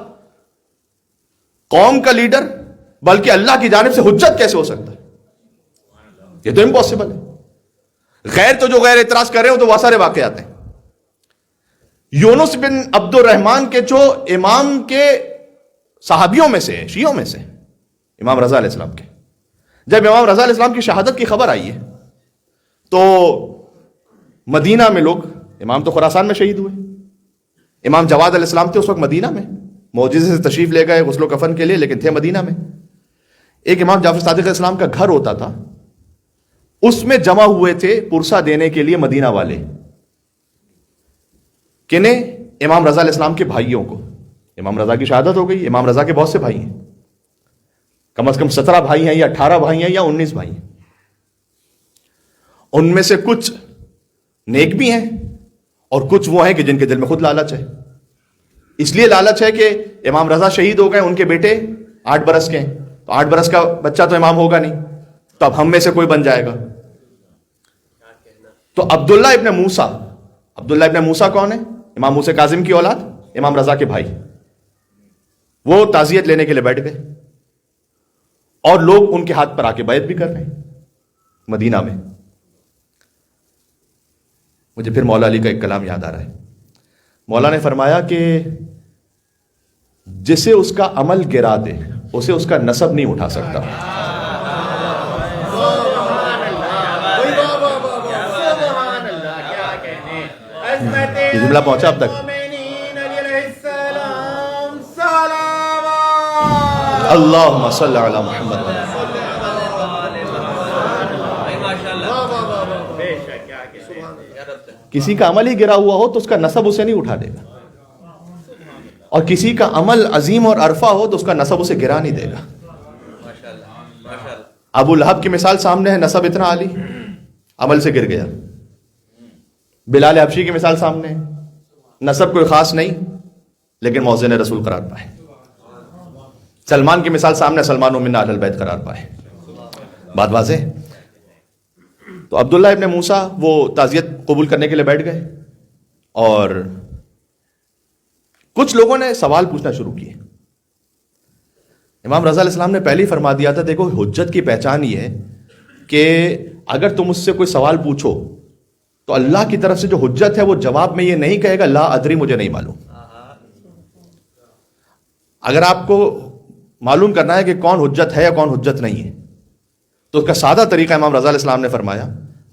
قوم کا لیڈر بلکہ اللہ کی جانب سے حجت کیسے ہو سکتا ہے؟ یہ تو امپاسبل ہے. غیر تو جو غیر اعتراض کر رہے ہو تو وہ سارے واقعات ہیں. یونس بن عبد الرحمن کے جو امام کے صحابیوں میں سے، شیعوں میں سے، امام رضا علیہ السلام کے، جب امام رضا علیہ السلام کی شہادت کی خبر آئی ہے تو مدینہ میں لوگ، امام تو خراسان میں شہید ہوئے، امام جواد علیہ السلام تھے اس وقت مدینہ میں، معجزے سے تشریف لے گئے غسل و کفن کے لیے، لیکن تھے مدینہ میں. ایک امام جعفر صادق علیہ السلام کا گھر ہوتا تھا، اس میں جمع ہوئے تھے پرسہ دینے کے لیے مدینہ والے. کنہیں؟ امام رضا علیہ السلام کے بھائیوں کو. امام رضا کی شہادت ہو گئی، امام رضا کے بہت سے بھائی ہیں، کم از کم 17 بھائی ہیں یا 18 بھائی ہیں یا 19 بھائی ہیں. ان میں سے کچھ نیک بھی ہیں اور کچھ وہ ہیں کہ جن کے دل میں خود لالچ ہے. اس لیے لالچ ہے کہ امام رضا شہید ہو گئے، ان کے بیٹے 8 برس کے ہیں، تو 8 برس کا بچہ تو امام ہوگا نہیں، تو اب ہم میں سے کوئی بن جائے گا. تو عبداللہ ابن موسیٰ کون ہے؟ امام موسیٰ کاظم کی اولاد، امام رضا کے بھائی. وہ تعزیت لینے کے لیے بیٹھ گئے اور لوگ ان کے ہاتھ پر آ کے بیعت بھی کر رہے ہیں مدینہ میں. مجھے پھر مولا علی کا ایک کلام یاد آ رہا ہے. مولا نے فرمایا کہ جسے اس کا عمل گرا دے اسے اس کا نسب نہیں اٹھا سکتا. یہ جملہ پہنچا اب تک؟ اللہم صلی علی محمد. کسی کا عمل ہی گرا ہوا ہو تو اس کا نسب اسے نہیں اٹھا دے گا، اور کسی کا عمل عظیم اور عرفہ ہو تو اس کا نسب اسے گرا نہیں دے گا. ابو لہب کی مثال سامنے ہے، نسب اتنا عالی، عمل سے گر گیا. بلال حبشی کی مثال سامنے ہے، نسب کوئی خاص نہیں لیکن موزن رسول قرار پائے. سلمان کی مثال سامنے، سلمان منا اہل البیت قرار پائے. بات واضح. تو عبداللہ ابن موسیٰ وہ تعزیت قبول کرنے کے لیے بیٹھ گئے اور کچھ لوگوں نے سوال پوچھنا شروع کیے. امام رضا علیہ السلام نے پہلے ہی فرما دیا تھا، دیکھو حجت کی پہچان یہ ہے کہ اگر تم اس سے کوئی سوال پوچھو تو اللہ کی طرف سے جو حجت ہے وہ جواب میں یہ نہیں کہے گا لا ادری مجھے نہیں معلوم. اگر آپ کو معلوم کرنا ہے کہ کون حجت ہے یا کون حجت نہیں ہے تو اس کا سادہ طریقہ امام رضا علیہ السلام نے فرمایا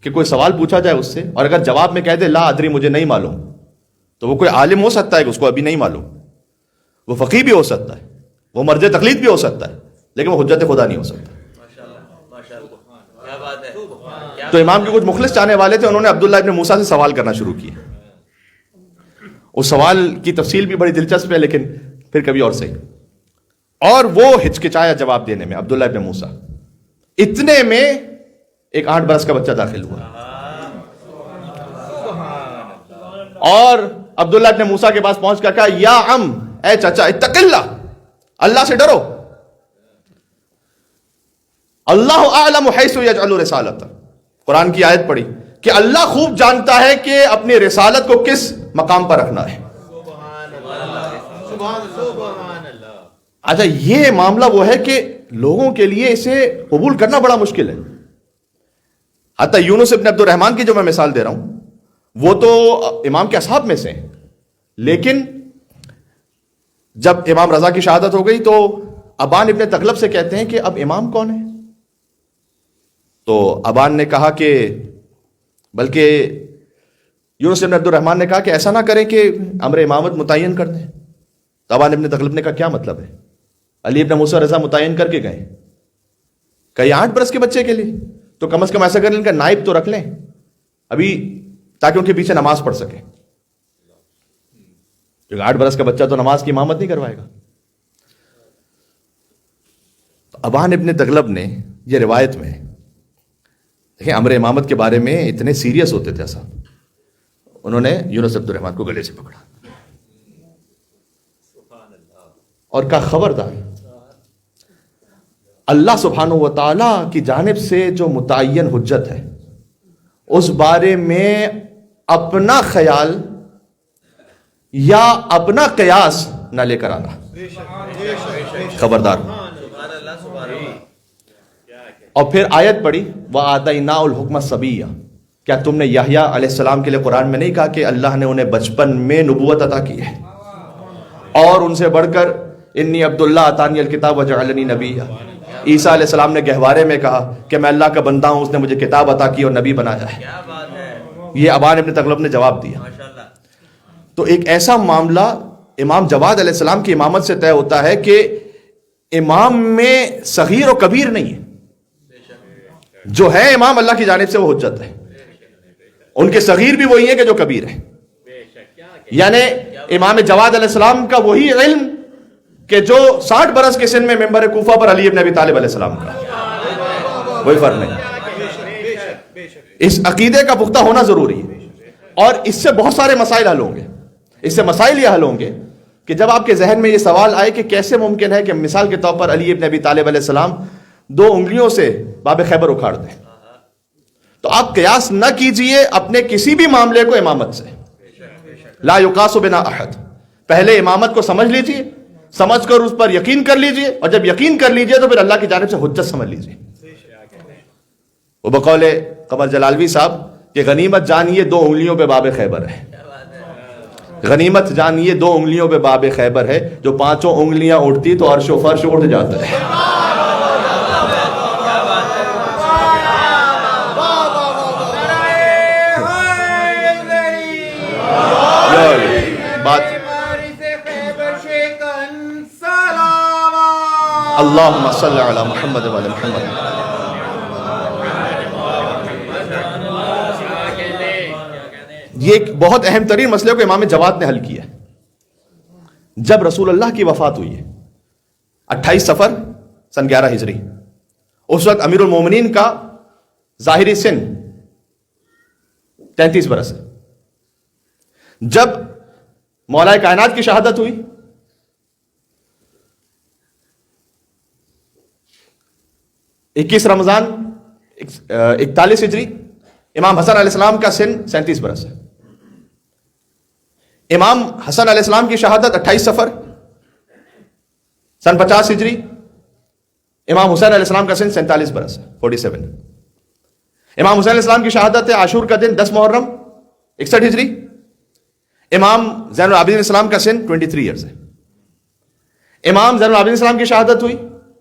کہ کوئی سوال پوچھا جائے اس سے اور اگر جواب میں کہہ دے لا ادری مجھے نہیں معلوم، تو وہ کوئی عالم ہو سکتا ہے کہ اس کو ابھی نہیں معلوم، وہ فقیہ بھی ہو سکتا ہے، وہ مرجع تقلید بھی ہو سکتا ہے، لیکن وہ حجت خدا نہیں ہو سکتا. تو امام کے کچھ مخلص چاہنے والے تھے، انہوں نے عبداللہ ابن موسیٰ سے سوال کرنا شروع کیا. اس سوال کی تفصیل بھی بڑی دلچسپ ہے لیکن پھر کبھی اور صحیح. اور وہ ہچکچایا جواب دینے میں عبداللہ ابن موسیٰ. اتنے میں ایک 8 برس کا بچہ داخل ہوا اور عبداللہ ابن موسیٰ کے پاس پہنچ کر کہا یا عم، اے چچا اتق اللہ، اللہ سے ڈرو. اللہ اعلم حیث یجعل رسالتہ، قرآن کی آیت پڑھی کہ اللہ خوب جانتا ہے کہ اپنی رسالت کو کس مقام پر رکھنا ہے. اچھا یہ معاملہ وہ ہے کہ لوگوں کے لیے اسے قبول کرنا بڑا مشکل ہے. حتی یونس ابن عبد الرحمن کی جو میں مثال دے رہا ہوں وہ تو امام کے اصحاب میں سے ہیں، لیکن جب امام رضا کی شہادت ہو گئی تو ابان ابن تغلب سے کہتے ہیں کہ اب امام کون ہے؟ تو ابان نے کہا کہ بلکہ یونس ابن عبد الرحمن نے کہا کہ ایسا نہ کریں کہ امر امامت متعین کر دیں. تو ابان ابن تغلب نے کہا کیا مطلب ہے؟ علی ابن موسیٰ رضا متعین کر کے گئے، کہیں 8 برس کے بچے کے لیے تو کم از کم ایسا کریں ان کا نائب تو رکھ لیں ابھی تاکہ ان کے پیچھے نماز پڑھ سکے، کیونکہ 8 برس کا بچہ تو نماز کی امامت نہیں کروائے گا. تو ابان ابن تغلب نے یہ روایت میں دیکھیں امر امامت کے بارے میں اتنے سیریس ہوتے تھے صاحب، انہوں نے یونس عبد الرحمن کو گلے سے پکڑا اور کہا خبردار، اللہ سبحانہ و تعالی کی جانب سے جو متعین حجت ہے اس بارے میں اپنا خیال یا اپنا قیاس نہ لے کر آنا، خبردار. اور پھر آیت پڑھی وَآتَيْنَاهُ الْحُكْمَ الصَّبِيًّا، کیا تم نے یحییٰ علیہ السلام کے لیے قرآن میں نہیں کہا کہ اللہ نے انہیں بچپن میں نبوت عطا کی ہے؟ اور ان سے بڑھ کر انی عبداللہ اتانی الکتاب وجعلنی نبیّا، عیسیٰ علیہ السلام نے گہوارے میں کہا کہ میں اللہ کا بندہ ہوں، اس نے مجھے کتاب عطا کی اور نبی بنایا ہے. یہ ابان ابن تغلب نے جواب دیا. تو ایک ایسا معاملہ امام جواد علیہ السلام کی امامت سے طے ہوتا ہے کہ امام میں صغیر و کبیر نہیں ہے، جو ہے امام اللہ کی جانب سے وہ حجت ہے. ان کے صغیر بھی وہی ہیں کہ جو کبیر ہے، یعنی امام جواد علیہ السلام کا وہی علم کہ جو 60 برس کے سن میں ممبر کوفہ پر علی ابن ابی طالب علیہ السلام کا، کوئی فرق نہیں. اس عقیدے کا پختہ ہونا ضروری ہے اور اس سے بہت سارے مسائل حل ہوں گے. اس سے مسائل یہ حل ہوں گے کہ جب آپ کے ذہن میں یہ سوال آئے کہ کیسے ممکن ہے کہ مثال کے طور پر علی ابن ابی طالب علیہ السلام 2 انگلیوں سے باب خیبر اکھاڑ دیں، تو آپ قیاس نہ کیجئے اپنے کسی بھی معاملے کو امامت سے. لا یقاس بنا احد، پہلے امامت کو سمجھ لیجئے، سمجھ کر اس پر یقین کر لیجئے، اور جب یقین کر لیجئے تو پھر اللہ کی جانب سے حجت سمجھ لیجئے. وہ بقول قمر جلالوی صاحب کہ غنیمت جانیے 2 انگلیوں پہ باب خیبر ہے، غنیمت جانیے 2 انگلیوں پہ باب خیبر ہے، جو 5 انگلیاں اٹھتی تو عرش و فرش اٹھ جاتا ہے. بات اللہم صلی علی محمد وعلی محمد. یہ ایک بہت اہم ترین مسئلے کو امام جواد نے حل کیا. جب رسول اللہ کی وفات ہوئی ہے 28 صفر سن 11 ہجری اس وقت امیر المومنین کا ظاہری سن 33 برس ہے. جب مولا کائنات کی شہادت ہوئی 21 رمضان 41 ہجری، امام حسن علیہ السلام کا سن 37 برس ہے. امام حسن علیہ السلام کی شہادت 28 صفر سن 50 ہجری، امام حسین علیہ السلام کا سن 47 برس ہے 47. امام حسین علیہ السلام کی شہادت ہے عاشور کا دن 10 محرم 61 ہجری، امام زین العابدین علیہ السلام کا سن 23 ایئرز ہے. امام زین العابدین علیہ السلام کی شہادت ہوئی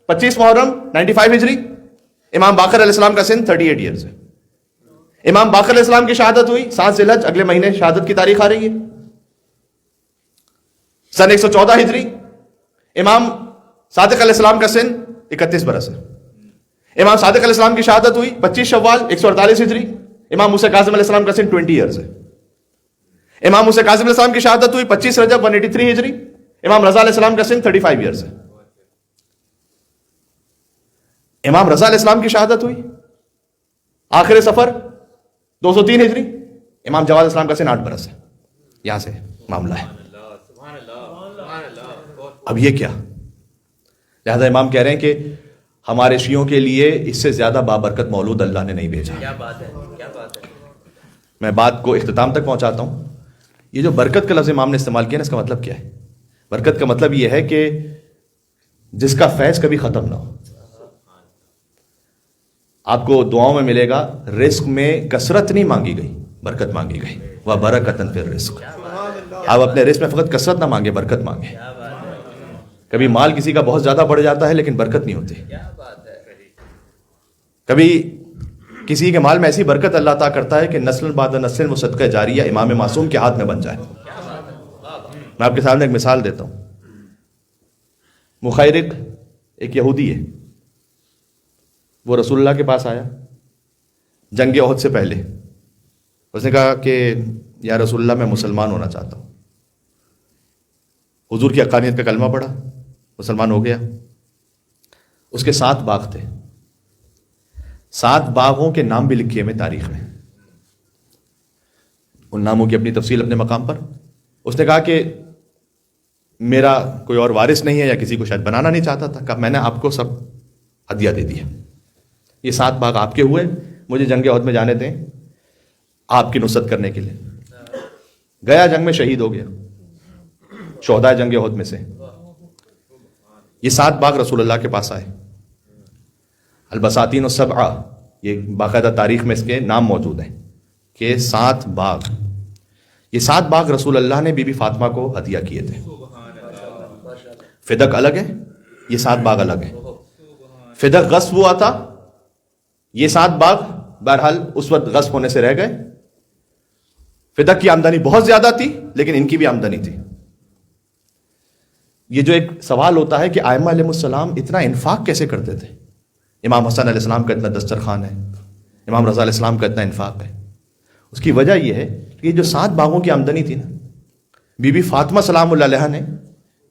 25 محرم 95 ہجری، امام باقر علیہ السلام کا سن 38 ایئرز ہے. امام باقر علیہ السلام کی شہادت ہوئی 7 ذی الحج، اگلے مہینے شہادت کی تاریخ آ رہی ہے، سن 114 ہجری. امام صادق علیہ السلام کا سن 31 برس ہے. امام صادق علیہ السلام کی شہادت ہوئی 25 شوال 148 ہجری، امام موسیٰ کاظم علیہ السلام کا سن 20 ایئرز ہے. امام موسیٰ کاظم علیہ السلام کی شہادت ہوئی 25 رجب 183 ہجری، امام رضا علیہ السلام کا سن 35 ایئرز ہے. امام رضا علیہ السلام کی شہادت ہوئی آخر سفر 203 ہجری، امام جواد علیہ السلام کا سن 8 برس ہے. یہاں سے معاملہ ہے. اب یہ کیا؟ لہذا امام کہہ رہے ہیں کہ ہمارے شیعوں کے لیے اس سے زیادہ بابرکت مولود اللہ نے نہیں بھیجا. کیا بات ہے، کیا بات ہے. میں بات کو اختتام تک پہنچاتا ہوں. یہ جو برکت کا لفظ امام نے استعمال کیا نا، اس کا مطلب کیا ہے؟ برکت کا مطلب یہ ہے کہ جس کا فیض کبھی ختم نہ ہو. آپ کو دعاؤں میں ملے گا، رزق میں کثرت نہیں مانگی گئی، برکت مانگی گئی. وَبَرَكَةً فِي الرِّزْقِ. آپ اپنے رزق میں فقط کثرت نہ مانگے، برکت مانگے. کبھی مال کسی کا بہت زیادہ بڑھ جاتا ہے لیکن برکت نہیں ہوتی. کبھی کسی کے مال میں ایسی برکت اللہ تعالیٰ کرتا ہے کہ نسل بعد نسل وہ صدقہ جاریہ امام معصوم کے ہاتھ میں بن جائے. میں آپ کے سامنے ایک مثال دیتا ہوں. مخیرق ایک یہودی ہے، وہ رسول اللہ کے پاس آیا جنگ احد سے پہلے. اس نے کہا کہ یا رسول اللہ میں مسلمان ہونا چاہتا ہوں. حضور کی حقانیت کا کلمہ پڑھا، مسلمان ہو گیا. اس کے 7 باغ تھے، 7 باغوں کے نام بھی لکھے ہوئے تاریخ میں. ان ناموں کی اپنی تفصیل اپنے مقام پر. اس نے کہا کہ میرا کوئی اور وارث نہیں ہے، یا کسی کو شاید بنانا نہیں چاہتا تھا. کہا میں نے آپ کو سب ہدیہ دے دیا، یہ 7 باغ آپ کے ہوئے، مجھے جنگ احد میں جانے دیں آپ کی نصرت کرنے کے لیے. گیا، جنگ میں شہید ہو گیا، شہداء جنگ احد میں سے. یہ 7 باغ رسول اللہ کے پاس آئے. البساتین السبعہ، یہ باقاعدہ تاریخ میں اس کے نام موجود ہیں کہ 7 باغ. یہ 7 باغ رسول اللہ نے بی بی فاطمہ کو ہدیہ کیے تھے. فدق الگ ہے، یہ 7 باغ الگ ہیں. فدق غصب ہوا تھا، یہ 7 باغ بہرحال اس وقت غصب ہونے سے رہ گئے. فدق کی آمدنی بہت زیادہ تھی لیکن ان کی بھی آمدنی تھی. یہ جو ایک سوال ہوتا ہے کہ ائمہ علیہ السلام اتنا انفاق کیسے کرتے تھے؟ امام حسن علیہ السلام کا اتنا دسترخوان ہے، امام رضا علیہ السلام کا اتنا انفاق ہے. اس کی وجہ یہ ہے کہ یہ جو 7 باغوں کی آمدنی تھی نا، بی بی فاطمہ سلام اللہ علیہا نے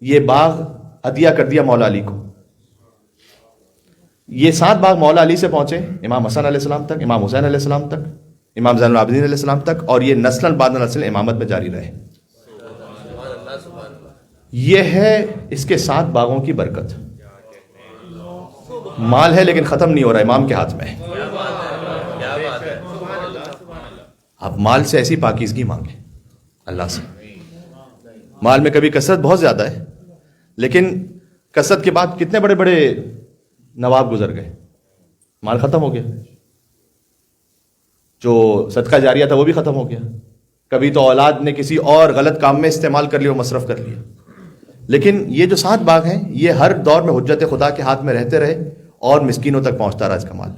یہ باغ ہدیہ کر دیا مولا علی کو. یہ 7 باغ مولا علی سے پہنچے امام حسن علیہ السلام تک، امام حسین علیہ السلام تک، امام زین العابدین علیہ السلام تک، اور یہ نسل بعد نسل امامت میں جاری رہے. یہ ہے اس کے 7 باغوں کی برکت. مال ہے لیکن ختم نہیں ہو رہا، امام کے ہاتھ میں ہے. آپ مال سے ایسی پاکیزگی مانگیں اللہ سے. مال میں کبھی کثرت بہت زیادہ ہے لیکن کثرت کے بعد کتنے بڑے بڑے نواب گزر گئے، مال ختم ہو گیا. جو صدقہ جاریہ تھا وہ بھی ختم ہو گیا. کبھی تو اولاد نے کسی اور غلط کام میں استعمال کر لیا، مصرف کر لیا. لیکن یہ جو 7 باغ ہیں یہ ہر دور میں حجت خدا کے ہاتھ میں رہتے رہے اور مسکینوں تک پہنچتا رہا اس کا مال.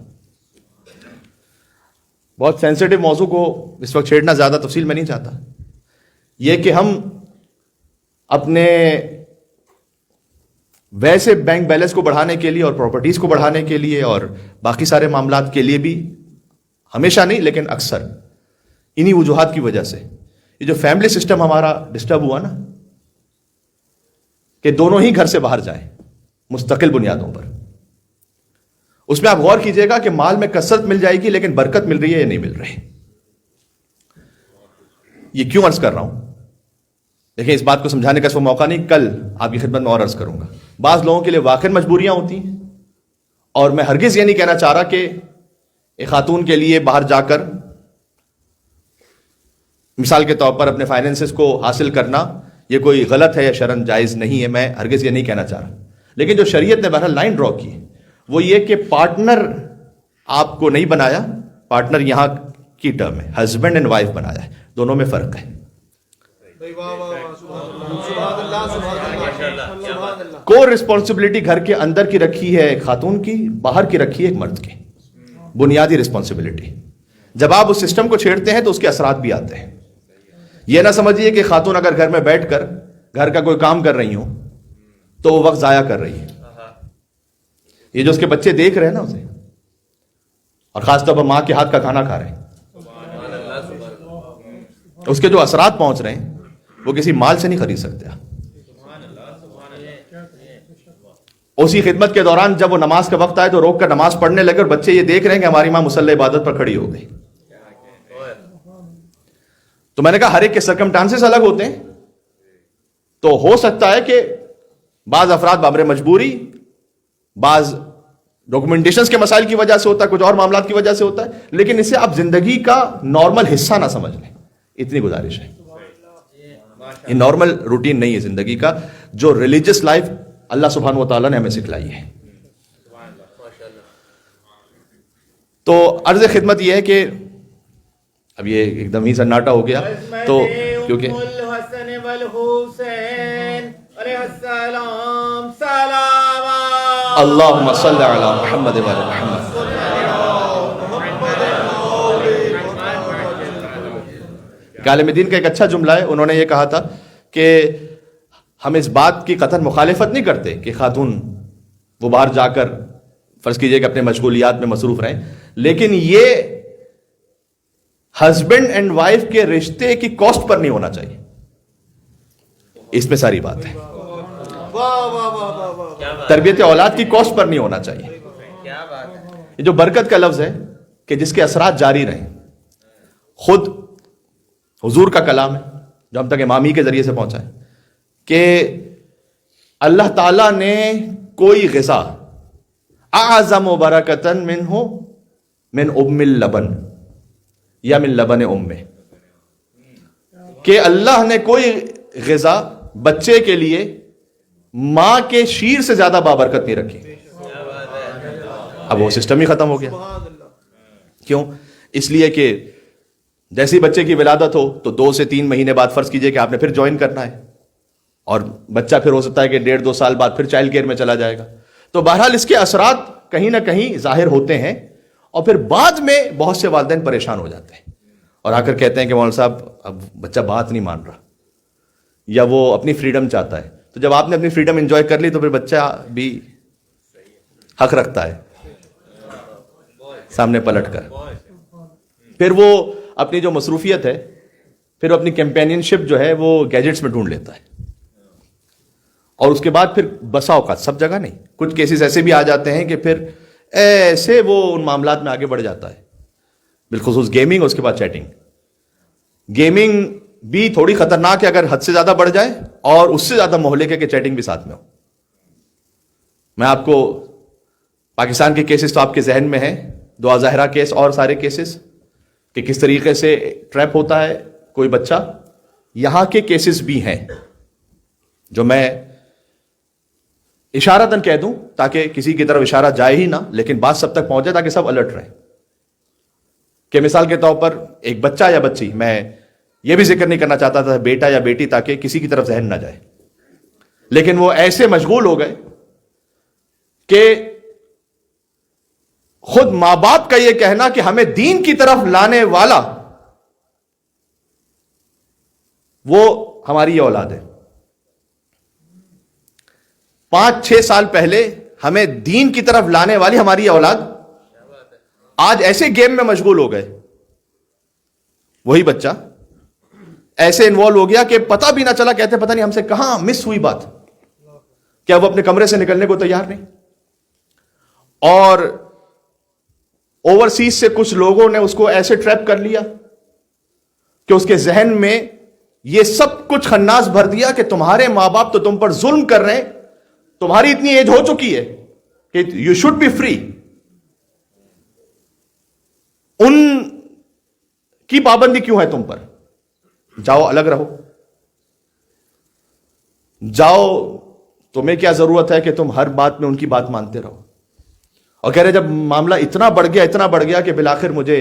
بہت سینسیٹیو موضوع کو اس وقت چھیڑنا زیادہ تفصیل میں نہیں چاہتا. یہ کہ ہم اپنے ویسے بینک بیلنس کو بڑھانے کے لیے اور پراپرٹیز کو بڑھانے کے لیے اور باقی سارے معاملات کے لیے بھی، ہمیشہ نہیں لیکن اکثر انہی وجوہات کی وجہ سے یہ جو فیملی سسٹم ہمارا ڈسٹرب ہوا نا، کہ دونوں ہی گھر سے باہر جائیں مستقل بنیادوں پر، اس میں آپ غور کیجئے گا کہ مال میں کثرت مل جائے گی لیکن برکت مل رہی ہے یا نہیں مل رہی. یہ کیوں عرض کر رہا ہوں؟ دیکھیں، اس بات کو سمجھانے کا اس وقت موقع نہیں، کل آپ کی خدمت میں اور عرض کروں گا. بعض لوگوں کے لیے واقعی مجبوریاں ہوتی ہیں، اور میں ہرگز یہ نہیں کہنا چاہ رہا کہ ایک خاتون کے لیے باہر جا کر مثال کے طور پر اپنے فائنینسز کو حاصل کرنا یہ کوئی غلط ہے یا شرعاً جائز نہیں ہے، میں ہرگز یہ نہیں کہنا چاہ رہا. لیکن جو شریعت نے بہرحال لائن ڈرا کی وہ یہ کہ پارٹنر آپ کو نہیں بنایا، پارٹنر یہاں کی ٹرم ہے، ہسبینڈ اینڈ وائف بنایا ہے، دونوں میں فرق ہے. کو رسپانسبلٹی گھر کے اندر کی رکھی ہے ایک خاتون کی، باہر کی رکھی ہے ایک مرد کی، بنیادی رسپانسبلٹی. جب آپ اس سسٹم کو چھیڑتے ہیں تو اس کے اثرات بھی آتے ہیں. یہ نہ سمجھیے کہ خاتون اگر گھر میں بیٹھ کر گھر کا کوئی کام کر رہی ہوں تو وہ وقت ضائع کر رہی ہے. یہ جو اس کے بچے دیکھ رہے ہیں نا اسے، اور خاص طور پر ماں کے ہاتھ کا کھانا کھا رہے ہیں، اس کے جو اثرات پہنچ رہے ہیں وہ کسی مال سے نہیں خرید سکتے. اسی خدمت کے دوران جب وہ نماز کا وقت آئے تو روک کر نماز پڑھنے لگے، اور بچے یہ دیکھ رہے ہیں کہ ہماری ماں مصلی عبادت پر کھڑی ہو گئی. تو میں نے کہا ہر ایک کے سرکمٹانسز الگ ہوتے ہیں، تو ہو سکتا ہے کہ بعض افراد بامر مجبوری، بعض ڈاکومنٹیشنز کے مسائل کی وجہ سے ہوتا ہے، کچھ اور معاملات کی وجہ سے ہوتا ہے، لیکن اسے آپ زندگی کا نارمل حصہ نہ سمجھ لیں. اتنی گزارش ہے، یہ نارمل روٹین نہیں ہے زندگی کا جو ریلیجس لائف اللہ سبحانہ و تعالیٰ نے ہمیں سکھلائی ہے. تو عرض خدمت یہ ہے کہ اب یہ ایک دم ہی سناٹا ہو گیا، تو کیونکہ اللہم صلی علی محمد و علی محمد. عالم دین کا ایک اچھا جملہ ہے، انہوں نے یہ کہا تھا کہ ہم اس بات کی قطعاً مخالفت نہیں کرتے کہ خاتون وہ باہر جا کر فرض کیجئے کہ اپنے مشغولیات میں مصروف رہیں، لیکن یہ ہسبینڈ اینڈ وائف کے رشتے کی کاسٹ پر نہیں ہونا چاہیے. اس میں ساری بات ہے. تربیت اولاد کی کاسٹ پر نہیں ہونا چاہیے. یہ جو برکت کا لفظ ہے کہ جس کے اثرات جاری رہیں، خود حضور کا کلام ہے جو ہم تک امامی کے ذریعے سے پہنچا ہے کہ اللہ تعالیٰ نے کوئی غذا اعظم برکتن منہ من ام اللبن یا من لبن امہ، کہ اللہ نے کوئی غذا بچے کے لیے ماں کے شیر سے زیادہ بابرکت نہیں رکھی. اب وہ سسٹم ہی ختم ہو گیا. کیوں؟ اس لیے کہ جیسی بچے کی ولادت ہو تو 2 سے 3 مہینے بعد فرض کیجئے کہ آپ نے پھر جوائن کرنا ہے، اور بچہ پھر ہو سکتا ہے کہ 1.5-2 سال بعد پھر چائلڈ کیئر میں چلا جائے گا. تو بہرحال اس کے اثرات کہیں نہ کہیں ظاہر ہوتے ہیں، اور پھر بعد میں بہت سے والدین پریشان ہو جاتے ہیں اور آ کر کہتے ہیں کہ مولانا صاحب اب بچہ بات نہیں مان رہا، یا وہ اپنی فریڈم چاہتا ہے. تو جب آپ نے اپنی فریڈم انجوائے کر لی تو پھر بچہ بھی حق رکھتا ہے سامنے پلٹ کر. پھر وہ اپنی جو مصروفیت ہے، پھر وہ اپنی کمپینین شپ جو ہے وہ گیجٹس میں ڈھونڈ لیتا ہے، اور اس کے بعد پھر بسا اوقات، سب جگہ نہیں، کچھ کیسز ایسے بھی آ جاتے ہیں کہ پھر ایسے وہ ان معاملات میں آگے بڑھ جاتا ہے، بالخصوص گیمنگ اور اس کے بعد چیٹنگ. گیمنگ بھی تھوڑی خطرناک ہے اگر حد سے زیادہ بڑھ جائے، اور اس سے زیادہ مہلک ہے کہ چیٹنگ بھی ساتھ میں ہو. میں آپ کو پاکستان کے کیسز تو آپ کے ذہن میں ہیں، دعا ظاہرہ کیس اور سارے کیسز، کہ کس طریقے سے ٹریپ ہوتا ہے کوئی بچہ. یہاں کے کیسز بھی ہیں جو میں اشارتاً کہہ دوں تاکہ کسی کی طرف اشارہ جائے ہی نہ، لیکن بات سب تک پہنچے تاکہ سب الرٹ رہیں. کہ مثال کے طور پر ایک بچہ یا بچی، میں یہ بھی ذکر نہیں کرنا چاہتا تھا بیٹا یا بیٹی تاکہ کسی کی طرف ذہن نہ جائے، لیکن وہ ایسے مشغول ہو گئے کہ خود ماں باپ کا یہ کہنا کہ ہمیں دین کی طرف لانے والا وہ ہماری یہ اولاد ہے. 5-6 سال پہلے ہمیں دین کی طرف لانے والی ہماری یہ اولاد آج ایسے گیم میں مشغول ہو گئے، وہی بچہ ایسے انوالو ہو گیا کہ پتہ بھی نہ چلا، کہتے پتہ نہیں ہم سے کہاں مس ہوئی بات، کیا وہ اپنے کمرے سے نکلنے کو تیار نہیں. اور اوورسیز سے کچھ لوگوں نے اس کو ایسے ٹریپ کر لیا کہ اس کے ذہن میں یہ سب کچھ خناس بھر دیا کہ تمہارے ماں باپ تو تم پر ظلم کر رہے ہیں, تمہاری اتنی ایج ہو چکی ہے کہ یو شوڈ بی فری. ان کی پابندی کیوں ہے تم پر؟ جاؤ الگ رہو, جاؤ, تمہیں کیا ضرورت ہے کہ تم ہر بات میں ان کی بات مانتے رہو. اور کہہ رہے جب معاملہ اتنا بڑھ گیا کہ بالآخر مجھے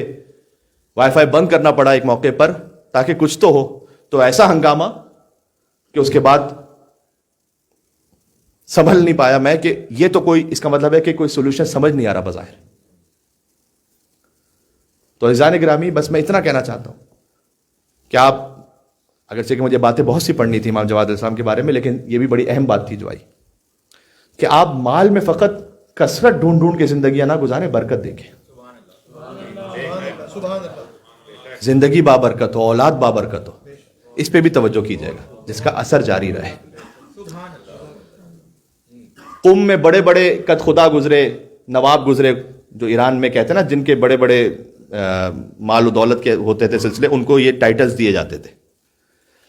وائی فائی بند کرنا پڑا ایک موقع پر تاکہ کچھ تو ہو, تو ایسا ہنگامہ کہ اس کے بعد سنبھل نہیں پایا میں کہ یہ تو کوئی, اس کا مطلب ہے کہ کوئی سولوشن سمجھ نہیں آ رہا بظاہر. تو عزیزان گرامی, بس میں اتنا کہنا چاہتا ہوں کہ آپ, اگرچہ کہ مجھے باتیں بہت سی پڑھنی تھی امام جواد علیہ السلام کے بارے میں, لیکن یہ بھی بڑی اہم بات تھی جو آئی کہ آپ مال میں فقط کثرت ڈھونڈ کے زندگیاں نہ گزاریں, برکت دیکھیں. زندگی بابرکت ہو, اولاد بابرکت ہو, اس پہ بھی توجہ کیجیے گا جس کا اثر جاری رہے. قم میں بڑے بڑے قد خدا گزرے, نواب گزرے, جو ایران میں کہتے ہیں نا جن کے بڑے بڑے مال و دولت کے ہوتے تھے سلسلے, ان کو یہ ٹائٹلز دیے جاتے تھے.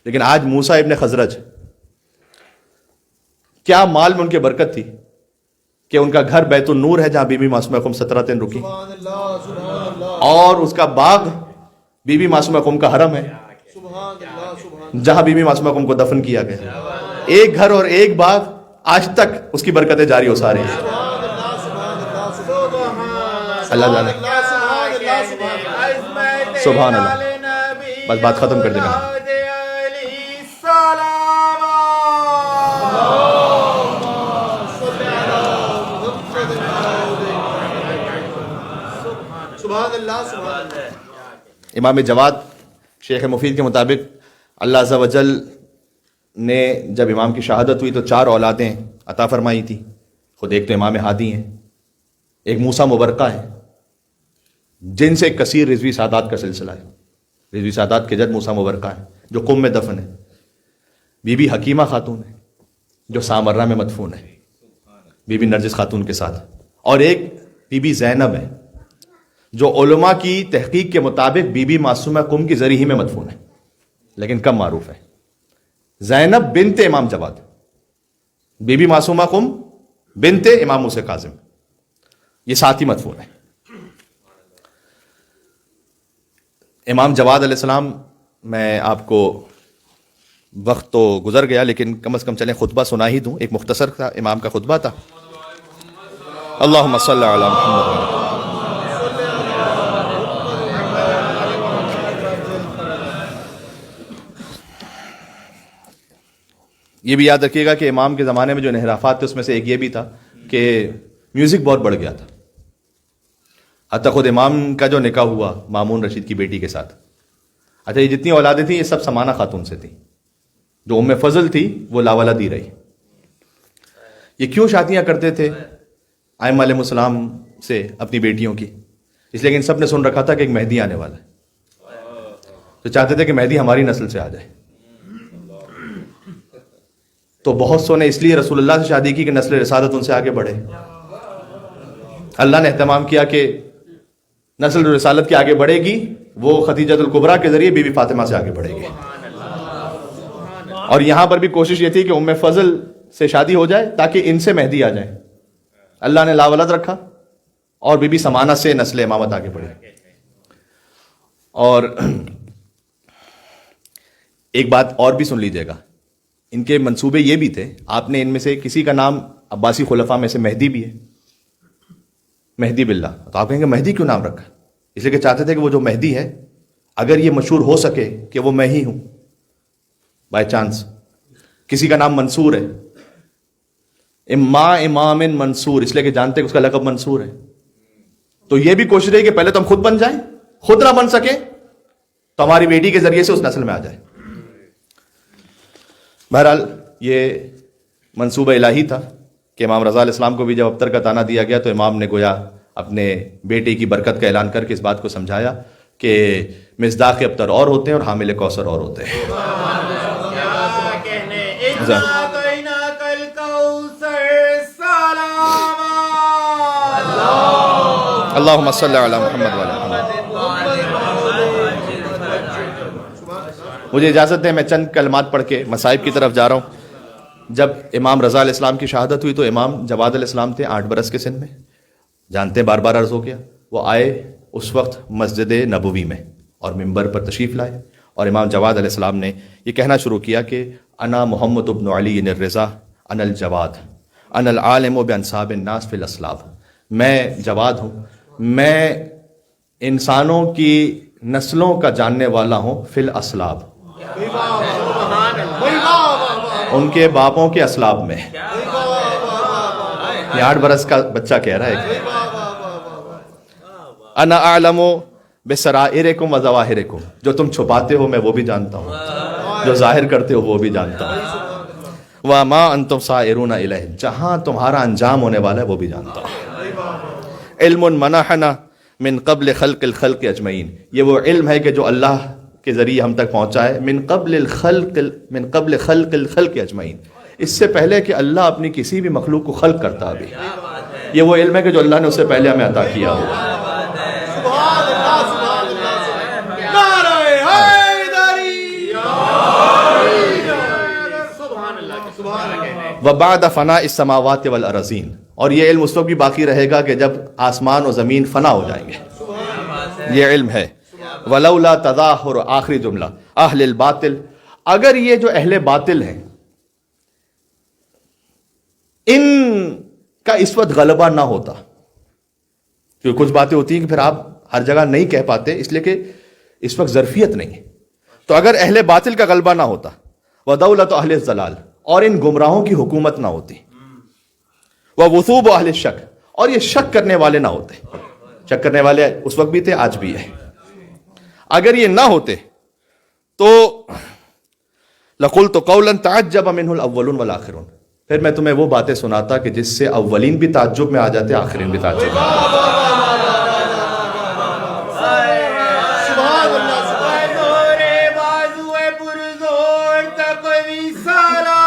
لیکن آج موسیٰ ابن خزرج, کیا مال میں ان کے برکت تھی کہ ان کا گھر بیت النور ہے جہاں بی بی معصومہ قم 17 دن رکی, اور اس کا باغ بی بی معصومہ قم کا حرم ہے جہاں بی بی معصومہ قم کو دفن کیا گیا. ایک گھر اور ایک باغ, آج تک اس کی برکتیں جاری ہو ساری ہیں. اللہ جانے, سبحان اللہ. بس بات ختم کر دیں میں. امام جواد شیخ مفید کے مطابق اللہ عز و جل نے جب امام کی شہادت ہوئی تو 4 اولادیں عطا فرمائی تھی. خود ایک تو امام ہادی ہیں, ایک موسیٰ مبرکہ ہے جن سے کثیر رضوی سادات کا سلسلہ ہے. رضوی سادات کے جد موسیٰ مبرکہ ہے جو قم میں دفن ہے. بی بی حکیمہ خاتون ہے جو سامرہ میں مدفون ہے بی بی نرجس خاتون کے ساتھ, اور ایک بی بی زینب ہے جو علماء کی تحقیق کے مطابق بی بی معصومہ قم کی ذریعہ ہی میں مدفون ہے لیکن کم معروف ہے. زینب بنت امام جواد, بی بی معصومہ قم بنت امام موسیٰ کاظم, یہ ساتھ ہی مدفون ہے. امام جواد علیہ السلام, میں آپ کو, وقت تو گزر گیا لیکن کم از کم چلیں خطبہ سنا ہی دوں. ایک مختصر تھا امام کا خطبہ تھا. اللہم صلی علی محمد. یہ بھی یاد رکھیے گا کہ امام کے زمانے میں جو انحرافات تھے اس میں سے ایک یہ بھی تھا کہ میوزک بہت بڑھ گیا تھا. حتیٰ خود امام کا جو نکاح ہوا مامون رشید کی بیٹی کے ساتھ, اچھا یہ جتنی اولادیں تھیں یہ سب سمانہ خاتون سے تھیں. جو ام فضل تھی وہ لاولدی رہی. یہ کیوں شادیاں کرتے تھے ائمہ علیہ السلام سے اپنی بیٹیوں کی؟ اس لیے کہ ان سب نے سن رکھا تھا کہ ایک مہدی آنے والا ہے, تو چاہتے تھے کہ مہدی ہماری نسل سے آ جائے. تو بہت سو نے اس لیے رسول اللہ سے شادی کی کہ نسل رسالت ان سے آگے بڑھے. اللہ نے اہتمام کیا کہ نسل رسالت کی آگے بڑھے گی وہ خدیجہ الکبریٰ کے ذریعے بی بی فاطمہ سے آگے بڑھے گی. اور یہاں پر بھی کوشش یہ تھی کہ ام فضل سے شادی ہو جائے تاکہ ان سے مہدی آ جائے. اللہ نے لاولد رکھا اور بی بی سمانہ سے نسل امامت آگے بڑھے. اور ایک بات اور بھی سن لیجیے گا, ان کے منصوبے یہ بھی تھے, آپ نے ان میں سے کسی کا نام عباسی خلفاء میں سے مہدی بھی ہے, مہدی باللہ, تو آپ کہیں گے مہدی کیوں نام رکھا؟ اس لیے کہ چاہتے تھے کہ وہ جو مہدی ہے اگر یہ مشہور ہو سکے کہ وہ میں ہی ہوں بائی چانس. کسی کا نام منصور ہے, امام منصور, اس لیے کہ جانتے کہ اس کا لقب منصور ہے. تو یہ بھی کوشش رہی کہ پہلے تو ہم خود بن جائیں, خود نہ بن سکے تو ہماری بیٹی کے ذریعے سے اس نسل میں آ جائے. بہرحال یہ منصوبہ الہی تھا کہ امام رضا علیہ السلام کو بھی جب ابتر کا تانا دیا گیا تو امام نے گویا اپنے بیٹے کی برکت کا اعلان کر کے اس بات کو سمجھایا کہ مصداق ابتر اور ہوتے ہیں اور حامل کوثر اور ہوتے ہیں. اللہم صلی علی محمد وعلی محمد. مجھے اجازت دیں میں چند کلمات پڑھ کے مصائب کی طرف جا رہا ہوں. جب امام رضا علیہ السلام کی شہادت ہوئی تو امام جواد علیہ السلام تھے 8 برس کے سن میں. جانتے ہیں بار بار عرض ہو گیا. وہ آئے اس وقت مسجد نبوی میں اور ممبر پر تشریف لائے اور امام جواد علیہ السلام نے یہ کہنا شروع کیا کہ انا محمد ابن علی الرضا انا الجواد انا العالم بانساب الناس فی الاسلاب. میں جواد ہوں، میں انسانوں کی نسلوں کا جاننے والا ہوں فی الاسلاب، ان کے باپوں کے اسلاب میں. یہ 8 برس کا بچہ کہہ رہا ہے انا اعلم بسرائرکم و ظواہرکم، جو تم چھپاتے ہو میں وہ بھی جانتا ہوں، جو ظاہر کرتے ہو وہ بھی جانتا ہوں. وما انتم سائرون الیہ، جہاں تمہارا انجام ہونے والا ہے وہ بھی جانتا ہوں. علم منحنا من قبل خلق الخلق اجمعین، یہ وہ علم ہے کہ جو اللہ کے ذریعے ہم تک پہنچا ہے. من قبل خلق الخلق اجمعین، اس سے پہلے کہ اللہ اپنی کسی بھی مخلوق کو خلق کرتا ابھی. یہ وہ علم ہے کہ جو اللہ نے اس سے پہلے ہمیں عطا کیا ہو. سبحان اللہ سبحان اللہ. نعرہ حیدری. سبحان اللہ سبحان اللہ. وبعد فناء السماوات والارضین، اور یہ علم اس وقت بھی باقی رہے گا کہ جب آسمان و زمین فنا ہو جائیں گے. یہ علم ہے. ولولا تظاہر، آخری جملہ، اہل الباطل، اگر یہ جو اہل باطل ہیں ان کا اس وقت غلبہ نہ ہوتا، کیونکہ کچھ باتیں ہوتی ہیں کہ پھر آپ ہر جگہ نہیں کہہ پاتے اس لیے کہ اس وقت ظرفیت نہیں ہے، تو اگر اہل باطل کا غلبہ نہ ہوتا، ودولت اہل الضلال، اور ان گمراہوں کی حکومت نہ ہوتی، ووثوب اہل الشک، اور یہ شک کرنے والے نہ ہوتے. شک کرنے والے اس وقت بھی تھے، آج بھی ہے. اگر یہ نہ ہوتے تو لقلت قولا تعجب منه الاولون والآخرون، پھر میں تمہیں وہ باتیں سناتا کہ جس سے اولین بھی تعجب میں آ جاتے، آخرین بھی تعجب میں. سبحان اللہ سبحان اللہ. بازوئے پرزور تقوی سلام.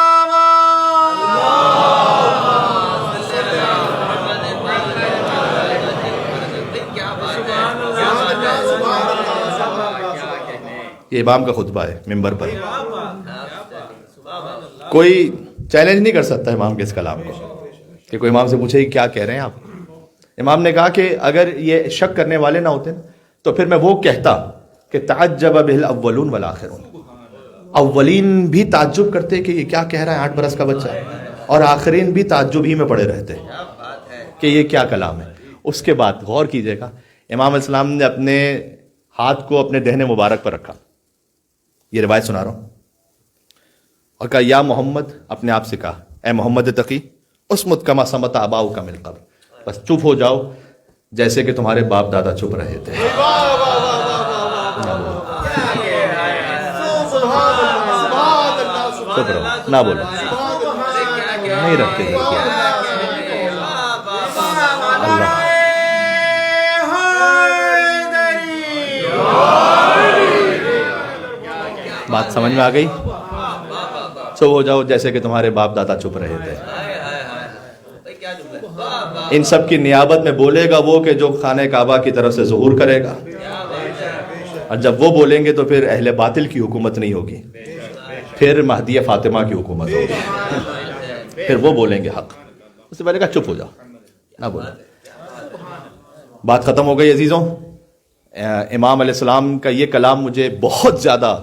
یہ امام کا خطبہ ہے ممبر پر. کوئی چیلنج نہیں کر سکتا امام کے اس کلام کو کہ کوئی امام سے پوچھے کہ کیا کہہ رہے ہیں آپ. امام نے کہا کہ اگر یہ شک کرنے والے نہ ہوتے تو پھر میں وہ کہتا کہ تعجب بہ الاولون والآخرون، اولین بھی تعجب کرتے کہ یہ کیا کہہ رہا ہے 8 برس کا بچہ، اور آخرین بھی تعجب ہی میں پڑے رہتے کہ یہ کیا کلام ہے. اس کے بعد غور کیجئے گا، امام علیہ السلام نے اپنے ہاتھ کو اپنے دہن مبارک پر رکھا، یہ روایت سنا رہا ہوں، اور کہا یا محمد، اپنے آپ سے کہا اے محمد تقی، اسمت کما سمت آباؤک من قبل، بس چپ ہو جاؤ جیسے کہ تمہارے باپ دادا چپ رہے تھے. چپ رہو، نہ بولو، نہیں رکھتے اللہ. بات سمجھ میں آ گئی؟ چپ ہو جاؤ جیسے کہ تمہارے باپ دادا چپ رہے تھے. ان سب کی نیابت میں بولے گا وہ کہ جو خانہ کعبہ کی طرف سے ظہور کرے گا، اور جب وہ بولیں گے تو پھر اہل باطل کی حکومت نہیں ہوگی، پھر مہدی فاطمہ کی حکومت ہوگی، پھر وہ بولیں گے حق. اس سے پہلے کہا چپ ہو جاؤ، نہ بولو. بات ختم ہو گئی عزیزوں. امام علیہ السلام کا یہ کلام مجھے بہت زیادہ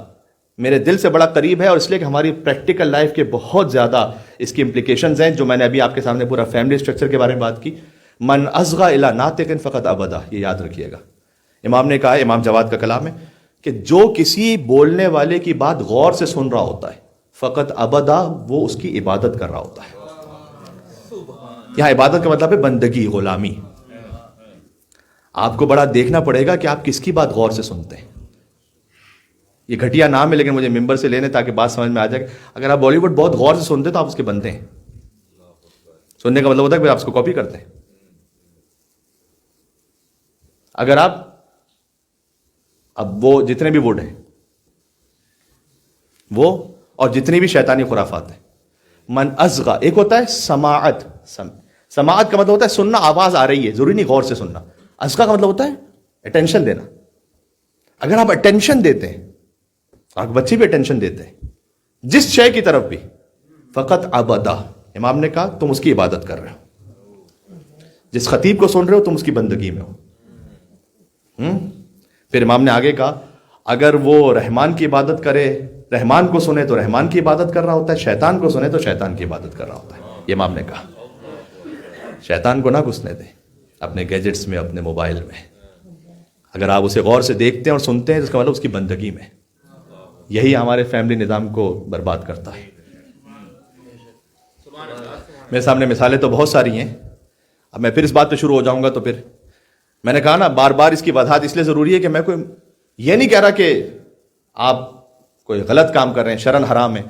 میرے دل سے بڑا قریب ہے، اور اس لیے کہ ہماری پریکٹیکل لائف کے بہت زیادہ اس کی امپلیکیشنز ہیں، جو میں نے ابھی آپ کے سامنے پورا فیملی اسٹرکچر کے بارے میں بات کی. من اصغى الی ناطق فقط ابدا، یہ یاد رکھیے گا. امام نے کہا، امام جواد کا کلام ہے کہ جو کسی بولنے والے کی بات غور سے سن رہا ہوتا ہے، فقط ابدا، وہ اس کی عبادت کر رہا ہوتا ہے. یہاں عبادت کا مطلب ہے بندگی، غلامی. آپ کو بڑا دیکھنا پڑے گا کہ آپ کس کی بات غور سے سنتے ہیں. یہ گھٹیا نام ہے لیکن مجھے ممبر سے لینے تاکہ بات سمجھ میں آ جائے. اگر آپ بالی ووڈ بہت غور سے سنتے تو آپ اس کے بندے ہیں. سننے کا مطلب ہوتا ہے کہ آپ اس کو کاپی کرتے ہیں. اگر آپ اب وہ جتنے بھی ووڈ ہیں وہ اور جتنی بھی شیطانی خرافات ہیں، من اصغى، ایک ہوتا ہے سماعت. سماعت کا مطلب ہوتا ہے سننا، آواز آ رہی ہے، ضروری نہیں غور سے سننا. اصغا کا مطلب ہوتا ہے اٹینشن دینا. اگر آپ اٹینشن دیتے ہیں, آپ بچے بھی اٹینشن دیتے ہیں جس شے کی طرف بھی, فقط عبدہ, امام نے کہا تم اس کی عبادت کر رہے ہو. جس خطیب کو سن رہے ہو تم اس کی بندگی میں ہو. پھر امام نے آگے کہا اگر وہ رحمان کی عبادت کرے, رحمان کو سنے تو رحمان کی عبادت کر رہا ہوتا ہے, شیطان کو سنے تو شیطان کی عبادت کر رہا ہوتا ہے. یہ امام نے کہا شیطان کو نہ گھسنے دیں اپنے گیجٹس میں, اپنے موبائل میں. اگر آپ اسے غور سے دیکھتے ہیں اور سنتے ہیں تو اس کا مطلب اس کی بندگی میں. یہی ہمارے فیملی نظام کو برباد کرتا ہے. میرے سامنے مثالیں تو بہت ساری ہیں. اب میں پھر اس بات پہ شروع ہو جاؤں گا تو پھر میں نے کہا نا بار بار اس کی وضاحت اس لیے ضروری ہے کہ میں کوئی یہ نہیں کہہ رہا کہ آپ کوئی غلط کام کر رہے ہیں, شرن حرام ہے,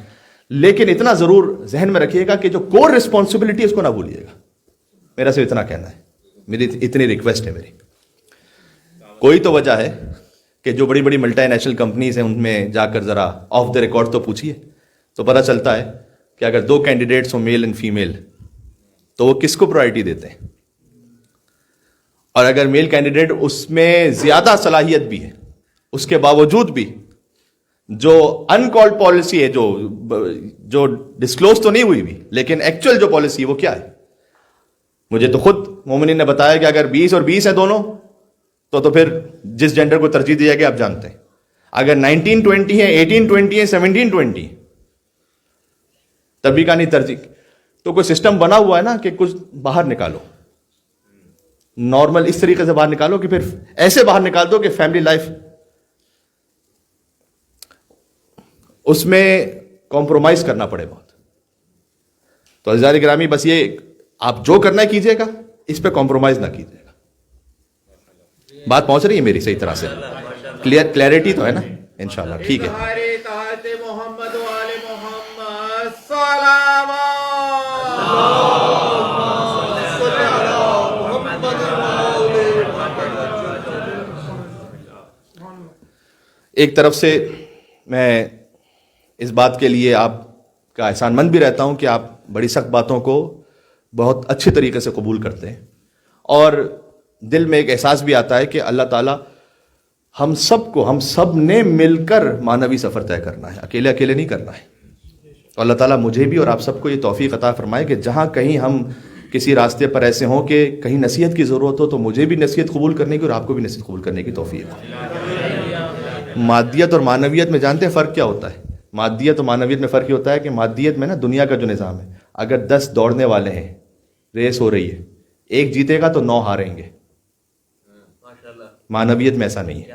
لیکن اتنا ضرور ذہن میں رکھیے گا کہ جو کور رسپانسبلٹی اس کو نہ بھولیے گا. میرا صرف اتنا کہنا ہے, میری اتنی ریکویسٹ ہے میری. کوئی تو وجہ ہے کہ جو بڑی بڑی ملٹی نیشنل کمپنیز ہیں ان میں جا کر ذرا آف دا ریکارڈ تو پوچھیے تو پتہ چلتا ہے کہ اگر 2 کینڈیڈیٹس ہوں میل اینڈ فیمیل تو وہ کس کو پرائرٹی دیتے ہیں, اور اگر میل کینڈیڈیٹ اس میں زیادہ صلاحیت بھی ہے اس کے باوجود بھی جو ان کالڈ پالیسی ہے جو ڈسکلوز تو نہیں ہوئی بھی لیکن ایکچوئل جو پالیسی ہے وہ کیا ہے. مجھے تو خود مومنین نے بتایا کہ اگر 20 اور 20 ہیں دونوں تو پھر جس جینڈر کو ترجیح دیا گیا آپ جانتے ہیں. اگر 19-20 ہیں, 18-20 ہیں, 17-20 تب بھی کا نہیں ترجیح. تو کوئی سسٹم بنا ہوا ہے نا کہ کچھ باہر نکالو, نارمل اس طریقے سے باہر نکالو کہ پھر ایسے باہر نکال دو کہ فیملی لائف اس میں کمپرومائز کرنا پڑے بہت. تو عزیزان گرامی بس یہ آپ جو کرنا ہے کیجئے گا, اس پہ کمپرومائز نہ کیجئے گا. بات پہنچ رہی ہے میری صحیح طرح سے, کلیئرٹی تو ہے نا انشاءاللہ. ٹھیک ہے. محمد و آل محمد سلام. ایک طرف سے میں اس بات کے لیے آپ کا احسان مند بھی رہتا ہوں کہ آپ بڑی سخت باتوں کو بہت اچھے طریقے سے قبول کرتے ہیں, اور دل میں ایک احساس بھی آتا ہے کہ اللہ تعالیٰ ہم سب نے مل کر معنوی سفر طے کرنا ہے, اکیلے نہیں کرنا ہے. تو اللہ تعالیٰ مجھے بھی اور آپ سب کو یہ توفیق عطا فرمائے کہ جہاں کہیں ہم کسی راستے پر ایسے ہوں کہ کہیں نصیحت کی ضرورت ہو تو مجھے بھی نصیحت قبول کرنے کی اور آپ کو بھی نصیحت قبول کرنے کی توفیق ہو. مادیت اور معنویت میں جانتے ہیں فرق کیا ہوتا ہے؟ مادیت اور معنویت میں فرق یہ ہوتا ہے کہ مادیت میں نا دنیا کا جو نظام ہے, اگر 10 دوڑنے والے ہیں, ریس ہو رہی ہے, ایک جیتے گا تو 9 ہاریں گے. معنویت میں ایسا نہیں ہے.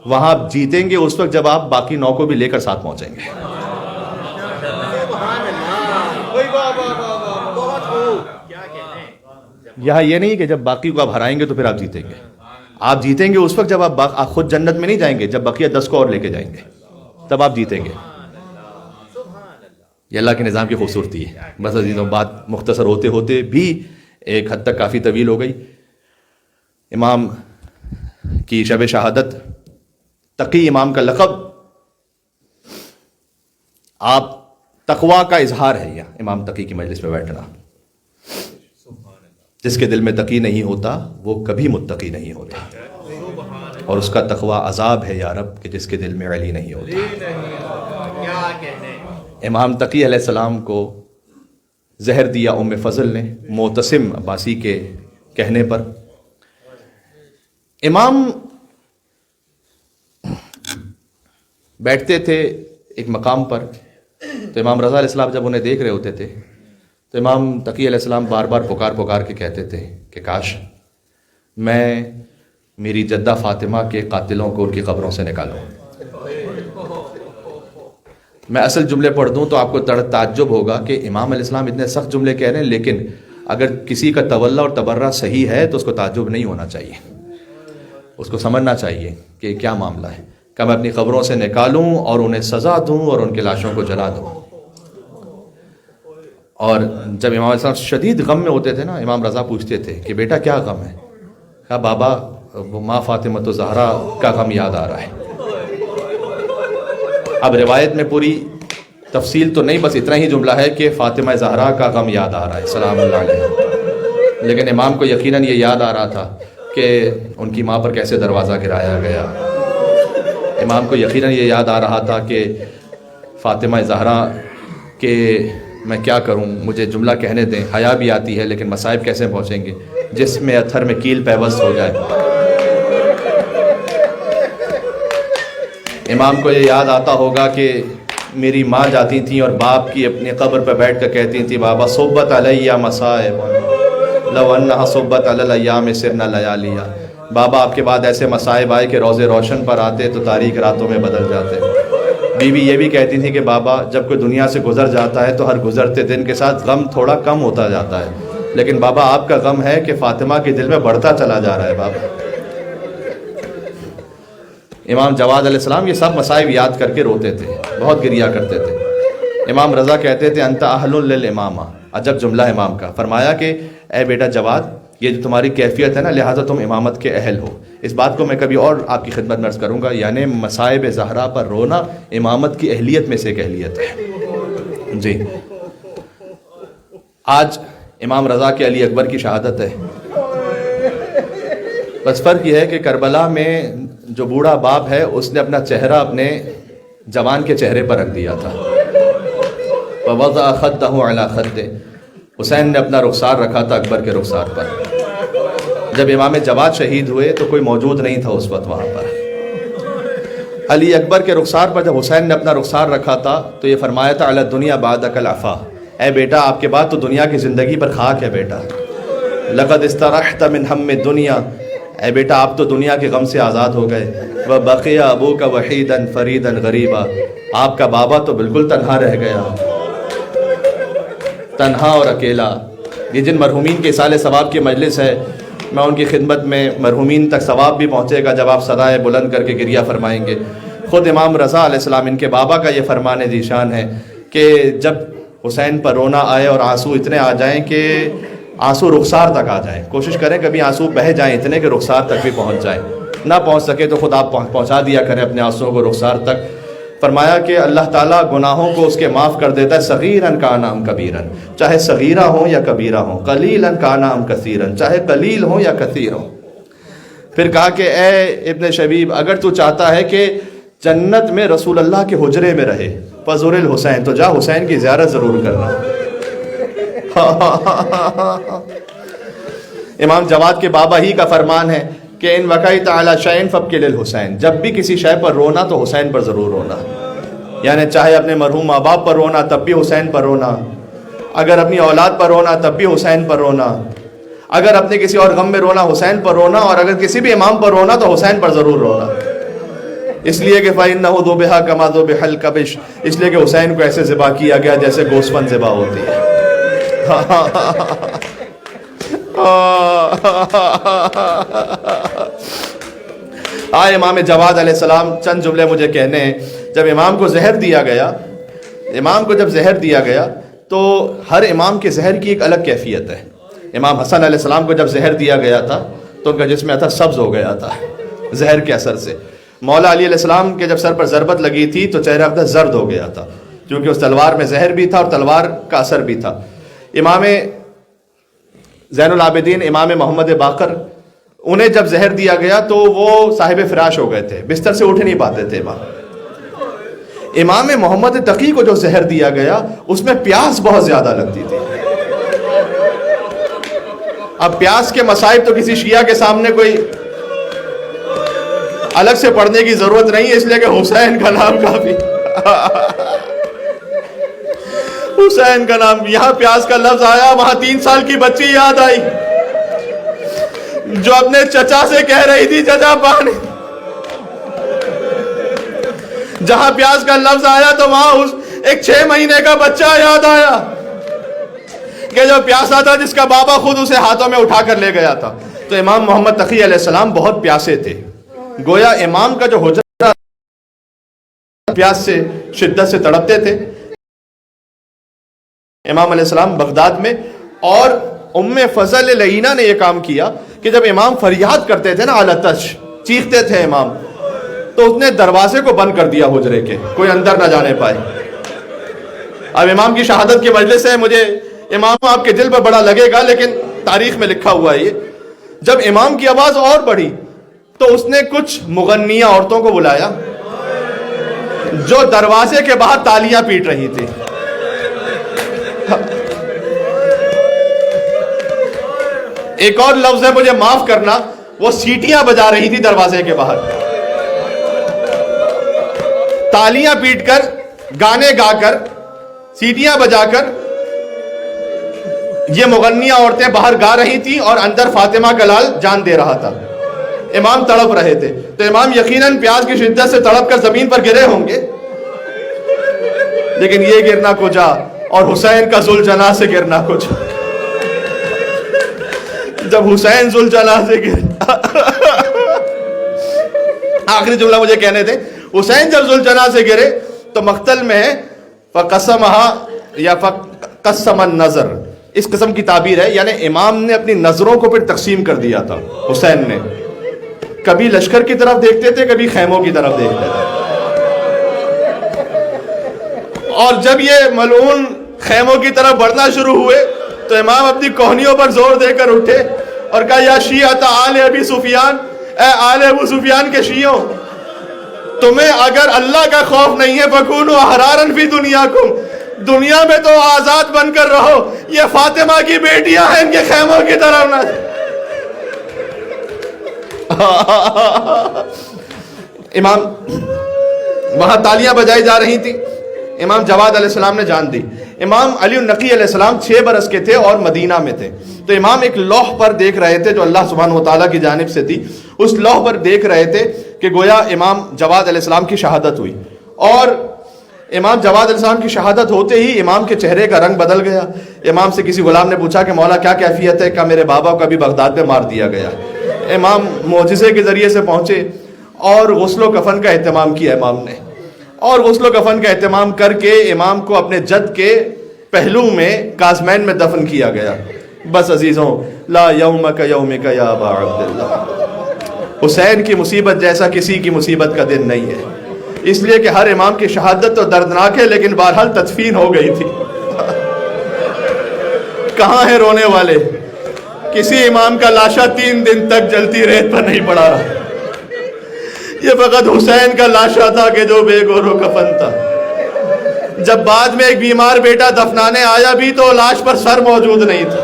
وہاں آپ جیتیں گے اس وقت جب آپ باقی 9 کو بھی لے کر ساتھ پہنچیں گے. یہاں یہ نہیں کہ جب باقی کو آپ ہرائیں گے تو پھر آپ جیتیں گے. آپ جیتیں گے اس وقت جب آپ خود جنت میں نہیں جائیں گے, جب بقیہ 10 کو اور لے کے جائیں گے تب آپ جیتیں گے. یہ اللہ کے نظام کی خوبصورتی ہے. بس عزیزوں بات مختصر ہوتے ہوتے بھی ایک حد تک کافی طویل ہو گئی. امام کی شب شہادت, تقی امام کا لقب, آپ تقوی کا اظہار ہے. یہ امام تقی کی مجلس میں بیٹھنا, جس کے دل میں تقی نہیں ہوتا وہ کبھی متقی نہیں ہوتا, اور اس کا تقوی عذاب ہے یا رب کہ جس کے دل میں علی نہیں ہوتا. امام تقی علیہ السلام کو زہر دیا ام فضل نے معتصم عباسی کے کہنے پر. امام بیٹھتے تھے ایک مقام پر, تو امام رضا علیہ السلام جب انہیں دیکھ رہے ہوتے تھے تو امام تقی علیہ السلام بار بار پکار کے کہتے تھے کہ کاش میں میری جدہ فاطمہ کے قاتلوں کو ان کی قبروں سے نکالوں. میں اصل جملے پڑھ دوں تو آپ کو تعجب ہوگا کہ امام علیہ السلام اتنے سخت جملے کہہ رہے ہیں, لیکن اگر کسی کا تولا اور تبرہ صحیح ہے تو اس کو تعجب نہیں ہونا چاہیے, اس کو سمجھنا چاہیے کہ کیا معاملہ ہے. کہ میں اپنی قبروں سے نکالوں اور انہیں سزا دوں اور ان کی لاشوں کو جلا دوں. اور جب امام علیہ السلام شدید غم میں ہوتے تھے نا, امام رضا پوچھتے تھے کہ بیٹا کیا غم ہے؟ کہا بابا وہ ماں فاطمہ زہرا کا غم یاد آ رہا ہے. اب روایت میں پوری تفصیل تو نہیں, بس اتنا ہی جملہ ہے کہ فاطمہ زہرا کا غم یاد آ رہا ہے سلام اللہ علیہ. لیکن امام کو یقیناً یہ یاد آ رہا تھا کہ ان کی ماں پر کیسے دروازہ گرایا گیا. امام کو یقیناً یہ یاد آ رہا تھا کہ فاطمہ زہرا کہ میں کیا کروں، مجھے جملہ کہنے دیں، حیا بھی آتی ہے لیکن مصائب کیسے پہنچیں گے، جس میں اتھر میں کیل پیوست ہو جائے. امام کو یہ یاد آتا ہوگا کہ میری ماں جاتی تھیں اور باپ کی اپنی قبر پہ بیٹھ کر کہتی تھیں بابا صبت علیہ مصائب لو انہا صبت علی الایام سرنا لیالیا. بابا آپ کے بعد ایسے مصائب آئے کہ روزے روشن پر آتے تو تاریک راتوں میں بدل جاتے. بیوی یہ بھی کہتی تھی کہ بابا جب کوئی دنیا سے گزر جاتا ہے تو ہر گزرتے دن کے ساتھ غم تھوڑا کم ہوتا جاتا ہے، لیکن بابا آپ کا غم ہے کہ فاطمہ کے دل میں بڑھتا چلا جا رہا ہے. بابا امام جواد علیہ السلام یہ سب مصائب یاد کر کے روتے تھے، بہت گریا کرتے تھے. امام رضا کہتے تھے انت اہل للامامہ، عجب جملہ امام کا. فرمایا کہ اے بیٹا جواد، یہ جو تمہاری کیفیت ہے نا، لہٰذا تم امامت کے اہل ہو. اس بات کو میں کبھی اور آپ کی خدمت میں عرض کروں گا، یعنی مصائب زہرا پر رونا امامت کی اہلیت میں سے ایک اہلیت ہے. جی آج امام رضا کے علی اکبر کی شہادت ہے. بس فرق یہ ہے کہ کربلا میں جو بوڑھا باپ ہے اس نے اپنا چہرہ اپنے جوان کے چہرے پر رکھ دیا تھا. وَوَضَعَ خَدَّهُ عَلَى خَدِّهِ، حسین نے اپنا رخسار رکھا تھا اکبر کے رخسار پر. جب امام جواد شہید ہوئے تو کوئی موجود نہیں تھا اس وقت وہاں پر. علی اکبر کے رخسار پر جب حسین نے اپنا رخسار رکھا تھا تو یہ فرمایا تھا علی الدنیا بعدک العفا، اے بیٹا آپ کے بعد تو دنیا کی زندگی پر خاک ہے بیٹا. لقد استرحت من ہم الدنیا، اے بیٹا آپ تو دنیا کے غم سے آزاد ہو گئے. وبقی ابوک وحیدا فریدا غریبا، آپ کا بابا تو بالکل تنہا رہ گیا، تنہا اور اکیلا. یہ جن مرحومین کے اصال ثواب کی مجلس ہے، میں ان کی خدمت میں مرحومین تک ثواب بھی پہنچے گا جب آپ صدائے بلند کر کے گریہ فرمائیں گے. خود امام رضا علیہ السلام ان کے بابا کا یہ فرمان ذیشان ہے کہ جب حسین پر رونا آئے اور آنسو اتنے آ جائیں کہ آنسو رخسار تک آ جائیں، کوشش کریں کبھی آنسو بہہ جائیں اتنے کہ رخسار تک بھی پہنچ جائیں. نہ پہنچ سکے تو خود آپ پہنچا دیا کریں اپنے آنسوؤں کو رخسار تک. فرمایا کہ اللہ تعالیٰ گناہوں کو اس کے معاف کر دیتا ہے، صغیراً کان ام کبیراً، چاہے صغیرہ ہوں یا کبیرہ ہوں، قلیلاً کان ام کثیراً، چاہے قلیل ہوں یا کثیر ہوں. پھر کہا کہ اے ابن شبیب، اگر تو چاہتا ہے کہ جنت میں رسول اللہ کے حجرے میں رہے فزور الحسین، تو جا حسین کی زیارت ضرور کرنا. امام جواد کے بابا ہی کا فرمان ہے کہ ان وقعت علی شیء فابکی للحسین، جب بھی کسی شے پر رونا تو حسین پر ضرور رونا. یعنی چاہے اپنے مرحوم ماں باپ پر رونا تب بھی حسین پر رونا، اگر اپنی اولاد پر رونا تب بھی حسین پر رونا، اگر اپنے کسی اور غم میں رونا حسین پر رونا، اور اگر کسی بھی امام پر رونا تو حسین پر ضرور رونا. اس لیے کہ فَإِنَّهُ ذُبِحَ كَمَا ذُبِحَ الْكَبِشُ، اس لیے کہ حسین کو ایسے ذبح کیا گیا جیسے گوسفند ذبح ہوتی ہے. آئے امام جواد علیہ السلام چند جملے مجھے کہنے ہیں. جب امام کو زہر دیا گیا، امام کو جب زہر دیا گیا تو ہر امام کے زہر کی ایک الگ کیفیت ہے. امام حسن علیہ السلام کو جب زہر دیا گیا تھا تو ان کا جسم اثر سبز ہو گیا تھا زہر کے اثر سے. مولا علی علیہ السلام کے جب سر پر ضربت لگی تھی تو چہرہ اقدس زرد ہو گیا تھا، کیونکہ اس تلوار میں زہر بھی تھا اور تلوار کا اثر بھی تھا. امام زین العابدین امام محمد باقر، انہیں جب زہر دیا گیا تو وہ صاحب فراش ہو گئے تھے، بستر سے اٹھ نہیں پاتے تھے. امام محمد تقی کو جو زہر دیا گیا اس میں پیاس بہت زیادہ لگتی تھی. اب پیاس کے مصائب تو کسی شیعہ کے سامنے کوئی الگ سے پڑھنے کی ضرورت نہیں ہے، اس لیے کہ حسین کا نام کافی. حسین کا نام، یہاں پیاس کا لفظ آیا وہاں 3 سال کی بچی یاد آئی جو اپنے چچا سے کہہ رہی تھی چچا پانی. جہاں پیاس کا لفظ آیا تو وہاں ایک 6 مہینے کا بچہ یاد آیا کہ جو پیاسا تھا جس کا بابا خود اسے ہاتھوں میں اٹھا کر لے گیا تھا. تو امام محمد تقی علیہ السلام بہت پیاسے تھے. گویا امام کا جو حجرہ پیاس سے شدت سے تڑپتے تھے. امام علیہ السلام بغداد میں، اور ام فضل لعینہ نے یہ کام کیا کہ جب امام فریاد کرتے تھے نا علتش، چیختے تھے امام، تو اس نے دروازے کو بند کر دیا حجرے کے، کوئی اندر نہ جانے پائے. اب امام کی شہادت کی مجلس ہے، مجھے امام آپ کے دل پر بڑا لگے گا لیکن تاریخ میں لکھا ہوا ہے یہ، جب امام کی آواز اور بڑھی تو اس نے کچھ مغنیہ عورتوں کو بلایا جو دروازے کے باہر تالیاں پیٹ رہی تھی. ایک اور لفظ ہے، مجھے معاف کرنا، وہ سیٹیاں بجا رہی تھی دروازے کے باہر. تالیاں پیٹ کر، گانے گا کر، سیٹیاں بجا کر یہ مغنیہ عورتیں باہر گا رہی تھیں اور اندر فاطمہ کا لال جان دے رہا تھا. امام تڑپ رہے تھے تو امام یقیناً پیاس کی شدت سے تڑپ کر زمین پر گرے ہوں گے، لیکن یہ گرنا کجا اور حسین کا ذوالجناح سے گرنا کجا. جب حسین ذوالجناح سے گر، آخری جملہ مجھے کہنے دیں، حسین جب ذوالجناح سے گرے تو مقتل میں فقسمها یا فقسم النظر، اس قسم کی تعبیر ہے، یعنی امام نے اپنی نظروں کو پھر تقسیم کر دیا تھا. حسین نے کبھی لشکر کی طرف دیکھتے تھے، کبھی خیموں کی طرف دیکھتے تھے، اور جب یہ ملعون خیموں کی طرف بڑھنا شروع ہوئے تو امام اپنی کوہنیوں پر زور دے کر اٹھے اور کہا یا شیعۃ آل ابی سفیان، اے آل ابو سفیان کے شیعوں، تمہیں اگر اللہ کا خوف نہیں ہے فکونوا احرارا فی دنیاکم، دنیا میں تو آزاد بن کر رہو، یہ فاطمہ کی بیٹیاں ہیں، ان کے خیموں کی طرف نہ. امام وہاں تالیاں بجائی جا رہی تھی. امام جواد علیہ السلام نے جان دی. امام علی النقی علیہ السلام 6 برس کے تھے اور مدینہ میں تھے. تو امام ایک لوح پر دیکھ رہے تھے جو اللہ سبحانہ وتعالیٰ کی جانب سے تھی. اس لوح پر دیکھ رہے تھے کہ گویا امام جواد علیہ السلام کی شہادت ہوئی، اور امام جواد علیہ السلام کی شہادت ہوتے ہی امام کے چہرے کا رنگ بدل گیا. امام سے کسی غلام نے پوچھا کہ مولا کیا کیفیت ہے؟ کہ میرے بابا کو ابھی بغداد میں مار دیا گیا. امام معجزے کے ذریعے سے پہنچے اور غسل و کفن کا اہتمام کیا امام نے، اور غسل و کفن کا اہتمام کر کے امام کو اپنے جد کے پہلو میں کازمین میں دفن کیا گیا. بس عزیزوں، لا یومک یومک یا ابا عبداللہ، حسین کی مصیبت جیسا کسی کی مصیبت کا دن نہیں ہے، اس لیے کہ ہر امام کی شہادت تو دردناک ہے، لیکن بہرحال تدفین ہو گئی تھی. کہاں ہیں رونے والے؟ کسی امام کا لاشا 3 دن تک جلتی ریت پر نہیں پڑا رہا. یہ فقط حسین کا لاشا تھا کہ جو بے گور و کفن تھا. جب بعد میں ایک بیمار بیٹا دفنانے آیا بھی تو لاش پر سر موجود نہیں تھا.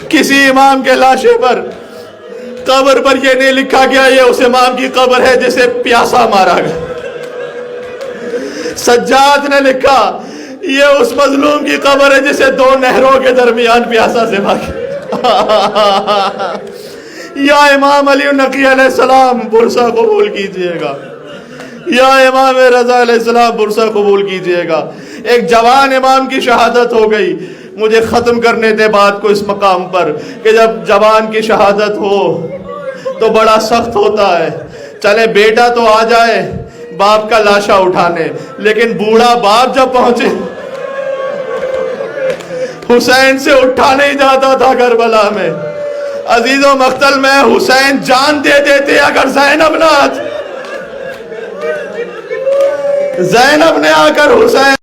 کسی امام کے لاشے پر، قبر پر یہ نہیں لکھا گیا یہ اس امام کی قبر ہے جسے پیاسا مارا گیا. سجاد نے لکھا یہ اس مظلوم کی قبر ہے جسے 2 نہروں کے درمیان پیاسا سے بھاگا. یا امام علی النقی علیہ السلام برسہ قبول کیجئے گا، یا امام رضا علیہ السلام برسہ قبول کیجئے گا. ایک جوان امام کی شہادت ہو گئی. مجھے ختم کرنے دے بات کو اس مقام پر کہ جب جوان کی شہادت ہو تو بڑا سخت ہوتا ہے. چلے بیٹا تو آ جائے باپ کا لاشا اٹھانے، لیکن بوڑھا باپ جب پہنچے، حسین سے اٹھا نہیں جاتا تھا کربلا میں. عزیزوں، مقتل میں حسین جان دے دیتے اگر زینب نہ آتی. زینب نے آ کر حسین